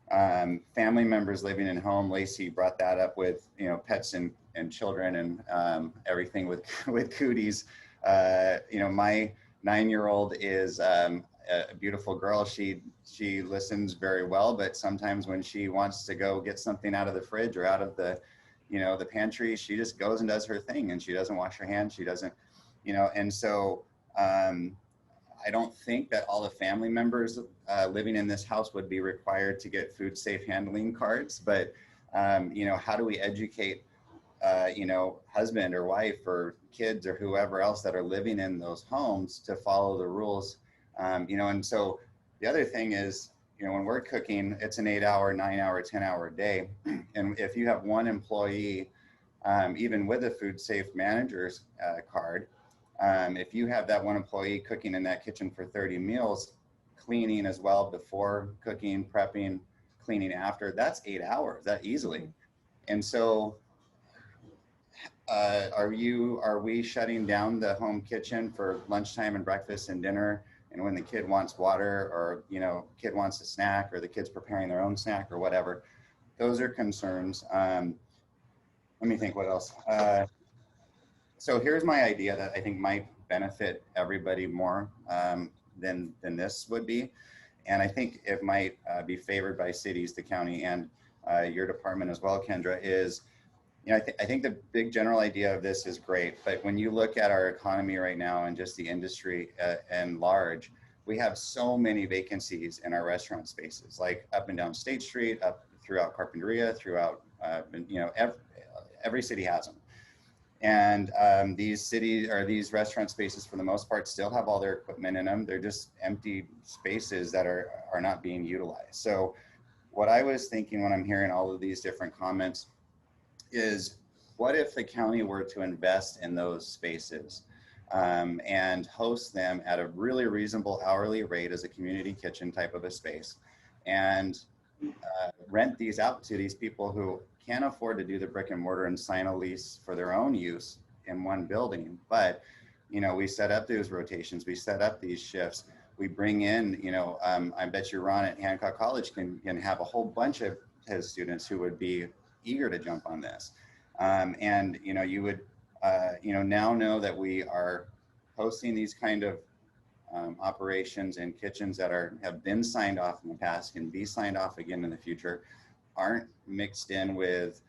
Family members living in home, Lacey brought that up with, pets and children and everything with cooties. My 9-year-old is a beautiful girl. She listens very well, but sometimes when she wants to go get something out of the fridge or out of the pantry, she just goes and does her thing, and she doesn't wash her hands. She doesn't, and so I don't think that all the family members living in this house would be required to get food safe handling cards, but how do we educate husband or wife or kids or whoever else that are living in those homes to follow the rules, and so the other thing is, when we're cooking, it's an 8-hour, 9-hour, 10-hour day. And if you have one employee, even with a food safe manager's card, if you have that one employee cooking in that kitchen for 30 meals, cleaning as well before cooking, prepping, cleaning after, that's 8 hours, that easily. And so are we shutting down the home kitchen for lunchtime and breakfast and dinner? And when the kid wants water, or, kid wants a snack, or the kid's preparing their own snack or whatever, those are concerns. Let me think what else. So here's my idea that I think might benefit everybody more than this would be. And I think it might be favored by cities, the county, and your department as well, Kendra, is I think the big general idea of this is great, but when you look at our economy right now and just the industry and large, we have so many vacancies in our restaurant spaces, like up and down State Street, up throughout Carpinteria, throughout, every city has them. And these restaurant spaces, for the most part, still have all their equipment in them. They're just empty spaces that are not being utilized. So what I was thinking when I'm hearing all of these different comments is, what if the county were to invest in those spaces and host them at a really reasonable hourly rate as a community kitchen type of a space, and rent these out to these people who can't afford to do the brick and mortar and sign a lease for their own use in one building. But, we set up those rotations, we set up these shifts, we bring in, I bet you Ron at Hancock College can have a whole bunch of his students who would be eager to jump on this. And, you would, now know that we are hosting these kind of operations and kitchens that have been signed off in the past, can be signed off again in the future, aren't mixed in with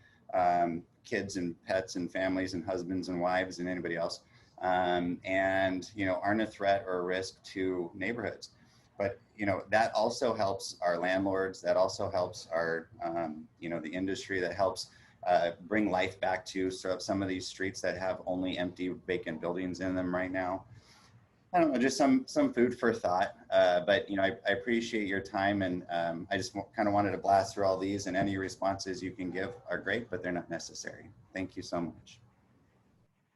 kids and pets and families and husbands and wives and anybody else, and aren't a threat or a risk to neighborhoods. But that also helps our landlords, that also helps our the industry, that helps bring life back to some of these streets that have only empty vacant buildings in them right now. I don't know, just some food for thought. But I appreciate your time, and I just kind of wanted to blast through all these, and any responses you can give are great, but they're not necessary. Thank you so much.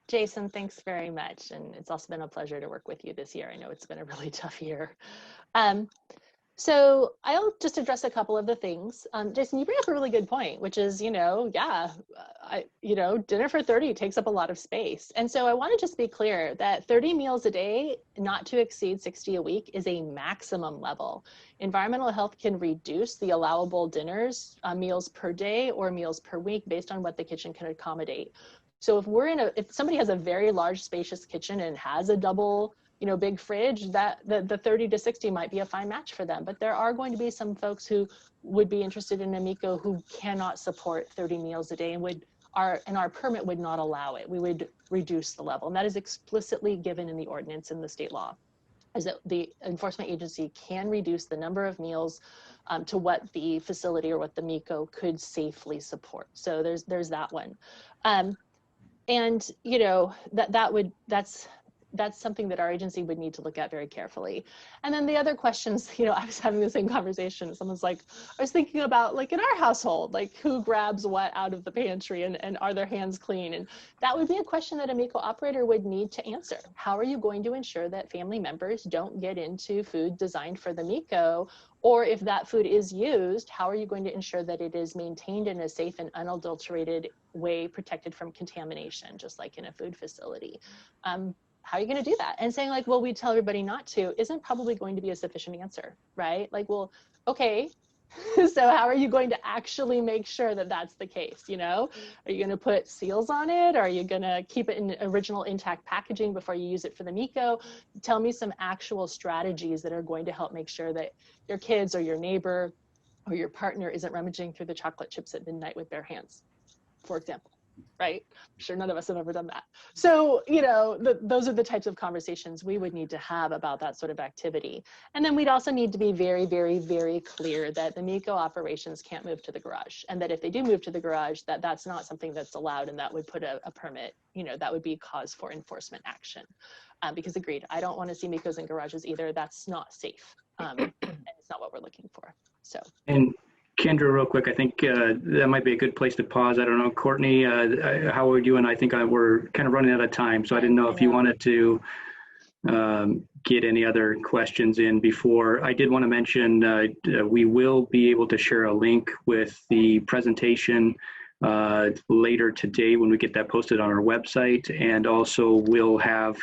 Jason, thanks very much. And it's also been a pleasure to work with you this year. I know it's been a really tough year. So I'll just address a couple of the things. Jason, you bring up a really good point, which is, dinner for 30 takes up a lot of space. And so I want to just be clear that 30 meals a day, not to exceed 60 a week, is a maximum level. Environmental health can reduce the allowable dinners, meals per day or meals per week based on what the kitchen can accommodate. So if somebody has a very large spacious kitchen and has a double big fridge, that the 30 to 60 might be a fine match for them. But there are going to be some folks who would be interested in a MHKO who cannot support 30 meals a day, and our permit would not allow it. We would reduce the level, and that is explicitly given in the ordinance in the state law, is that the enforcement agency can reduce the number of meals to what the facility or what the MHKO could safely support. So there's that one. That's something that our agency would need to look at very carefully. And then the other questions, I was having the same conversation. Someone's like, I was thinking about, like, in our household, like, who grabs what out of the pantry, and are their hands clean? And that would be a question that a MHKO operator would need to answer. How are you going to ensure that family members don't get into food designed for the MHKO? Or if that food is used, how are you going to ensure that it is maintained in a safe and unadulterated way, protected from contamination, just like in a food facility? How are you going to do that? And saying, like, well, we tell everybody not to isn't probably going to be a sufficient answer, right? Like, well, okay, so how are you going to actually make sure that that's the case? Are you going to put seals on it? Are you going to keep it in original intact packaging before you use it for the MHKO? Tell me some actual strategies that are going to help make sure that your kids or your neighbor or your partner isn't rummaging through the chocolate chips at midnight with bare hands, for example. Right? I'm sure none of us have ever done that. So, those are the types of conversations we would need to have about that sort of activity. And then we'd also need to be very, very, very clear that the MHKO operations can't move to the garage, and that if they do move to the garage, that's not something that's allowed, and that would put a permit, that would be cause for enforcement action. Because agreed, I don't want to see MHKOs in garages either. That's not safe. And it's not what we're looking for. So. And Kendra, real quick, I think that might be a good place to pause. I don't know, Courtney, how are you? And I think we're kind of running out of time, so I didn't know if you wanted to get any other questions in before. I did want to mention we will be able to share a link with the presentation later today when we get that posted on our website, and also we'll have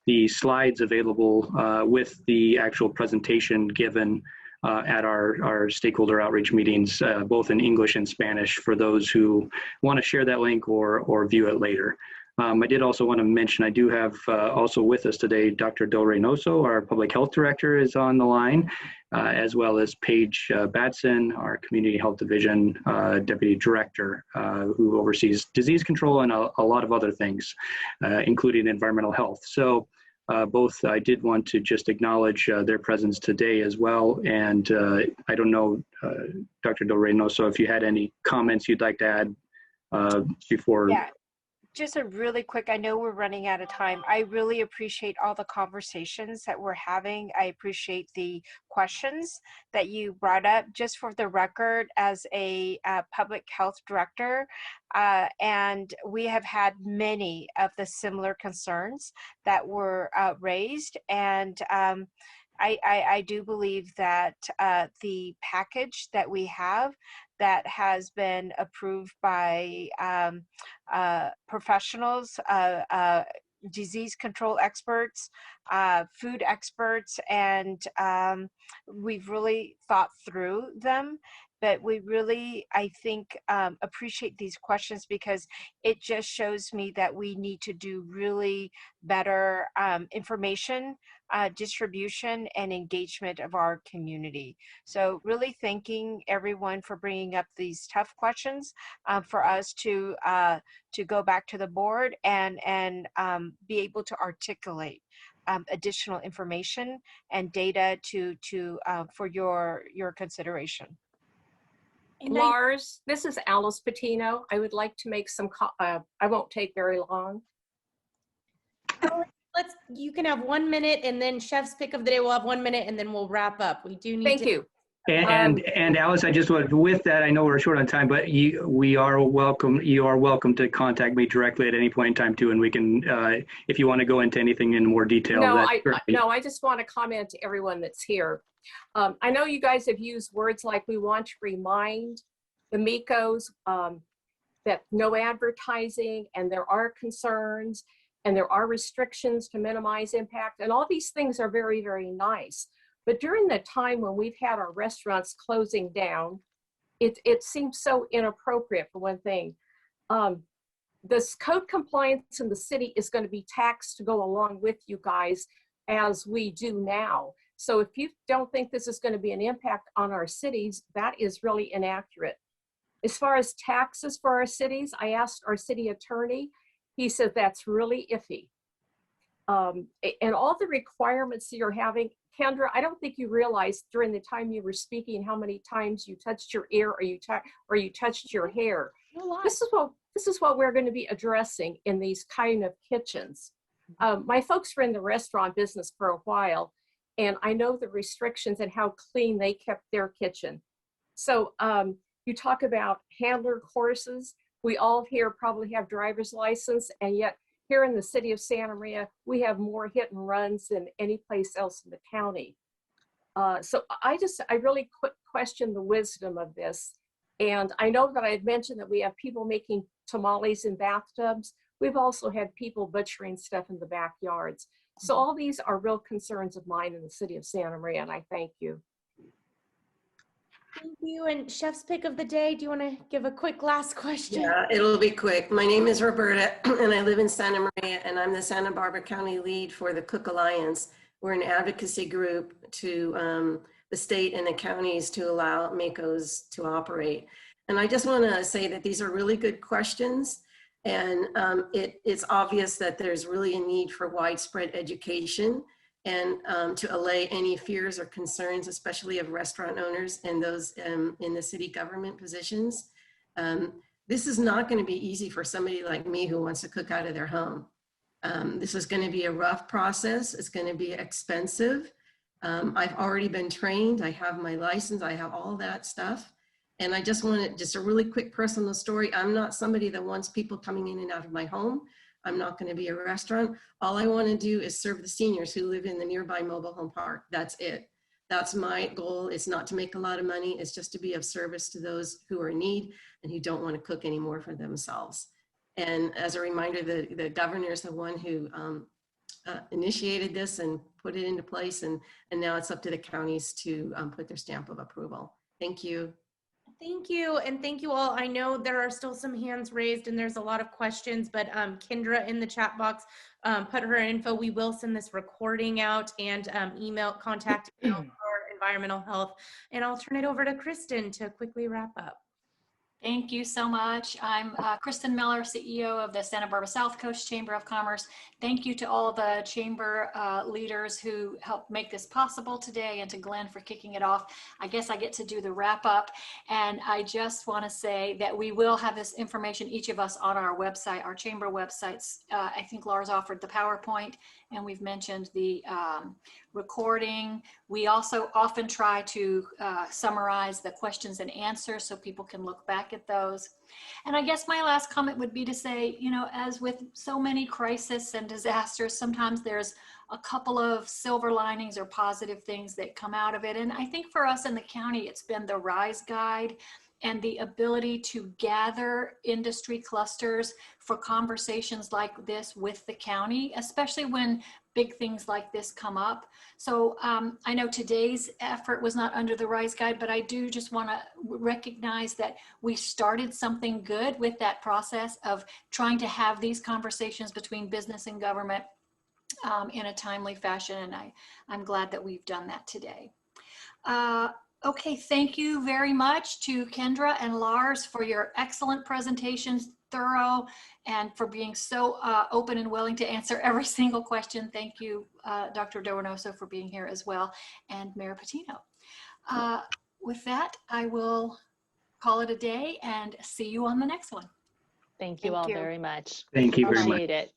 the slides available with the actual presentation given at our stakeholder outreach meetings, both in English and Spanish, for those who want to share that link or view it later. I did also want to mention, I do have also with us today, Dr. Del Reynoso, our Public Health Director, is on the line, as well as Paige Batson, our Community Health Division Deputy Director, who oversees disease control and a lot of other things, including environmental health. So both, I did want to just acknowledge their presence today as well. And I don't know, Dr. Del Reynoso, if you had any comments you'd like to add before. Yeah, just a really quick, I know we're running out of time. I really appreciate all the conversations that we're having. I appreciate the questions that you brought up. Just for the record, as a public health director, and we have had many of the similar concerns that were raised. And I do believe that the package that we have that has been approved by professionals, disease control experts, food experts, and we've really thought through them. But we really, I think, appreciate these questions because it just shows me that we need to do really better information distribution and engagement of our community. So really thanking everyone for bringing up these tough questions for us to go back to the board and be able to articulate additional information and data for your consideration. Lars, this is Alice Patino. I would like to make some, I won't take very long. You can have 1 minute, and then Chef's Pick of the Day will have 1 minute, and then we'll wrap up. We do need Thank you. And Alice, I just want, with that, I know we're short on time, but you are welcome to contact me directly at any point in time too, and we can, if you want to go into anything in more detail. No, I just want to comment to everyone that's here. I know you guys have used words like we want to remind the MHKOs that no advertising, and there are concerns, and there are restrictions to minimize impact, and all these things are very, very nice. But during the time when we've had our restaurants closing down, it seems so inappropriate, for one thing. This code compliance in the city is going to be taxed to go along with you guys as we do now. So if you don't think this is going to be an impact on our cities, that is really inaccurate. As far as taxes for our cities, I asked our city attorney. He said that's really iffy. And all the requirements that you're having, Kendra, I don't think you realized during the time you were speaking how many times you touched your ear or you touched your hair. This is what we're going to be addressing in these kind of kitchens. My folks were in the restaurant business for a while, and I know the restrictions and how clean they kept their kitchen. So you talk about handler courses. We all here probably have driver's license, and yet here in the city of Santa Maria, we have more hit and runs than any place else in the county. So I really question the wisdom of this. And I know that I had mentioned that we have people making tamales in bathtubs. We've also had people butchering stuff in the backyards. So all these are real concerns of mine in the city of Santa Maria, and I thank you. Thank you. And Chef's Pick of the Day, do you want to give a quick last question? Yeah, it'll be quick. My name is Roberta, and I live in Santa Maria, and I'm the Santa Barbara County lead for the Cook Alliance. We're an advocacy group to the state and the counties to allow MHKOs to operate. And I just want to say that these are really good questions, and it's obvious that there's really a need for widespread education and to allay any fears or concerns, especially of restaurant owners and those in the city government positions. This is not going to be easy for somebody like me who wants to cook out of their home. This is going to be a rough process. It's going to be expensive. I've already been trained. I have my license. I have all that stuff. And I just want just a really quick personal story. I'm not somebody that wants people coming in and out of my home. I'm not going to be a restaurant. All I want to do is serve the seniors who live in the nearby mobile home park. That's it. That's my goal. It's not to make a lot of money. It's just to be of service to those who are in need and who don't want to cook anymore for themselves. And as a reminder, the governor is the one who initiated this and put it into place. And now it's up to the counties to put their stamp of approval. Thank you. Thank you, and thank you all. I know there are still some hands raised and there's a lot of questions, but Kendra in the chat box put her info. We will send this recording out and contact email for environmental health. And I'll turn it over to Kristen to quickly wrap up. Thank you so much. I'm Kristen Miller, CEO of the Santa Barbara South Coast Chamber of Commerce. Thank you to all the chamber leaders who helped make this possible today, and to Glenn for kicking it off. I guess I get to do the wrap up, and I just want to say that we will have this information, each of us, on our website, our chamber websites. I think Lars offered the PowerPoint, and we've mentioned the recording. We also often try to summarize the questions and answers so people can look back at those. And I guess my last comment would be to say, you know, as with so many crises and disasters, sometimes there's a couple of silver linings or positive things that come out of it. And I think for us in the county, it's been the RISE guide and the ability to gather industry clusters for conversations like this with the county, especially when big things like this come up. So I know today's effort was not under the RISE guide, but I do just want to recognize that we started something good with that process of trying to have these conversations between business and government in a timely fashion. And I'm glad that we've done that today. Okay, thank you very much to Kendra and Lars for your excellent presentations, thorough, and for being so open and willing to answer every single question. Thank you, Dr. Dovernoso, for being here as well, and Mayor Patino. With that, I will call it a day and see you on the next one. Thank you all very much. Thank you very much. Appreciate it.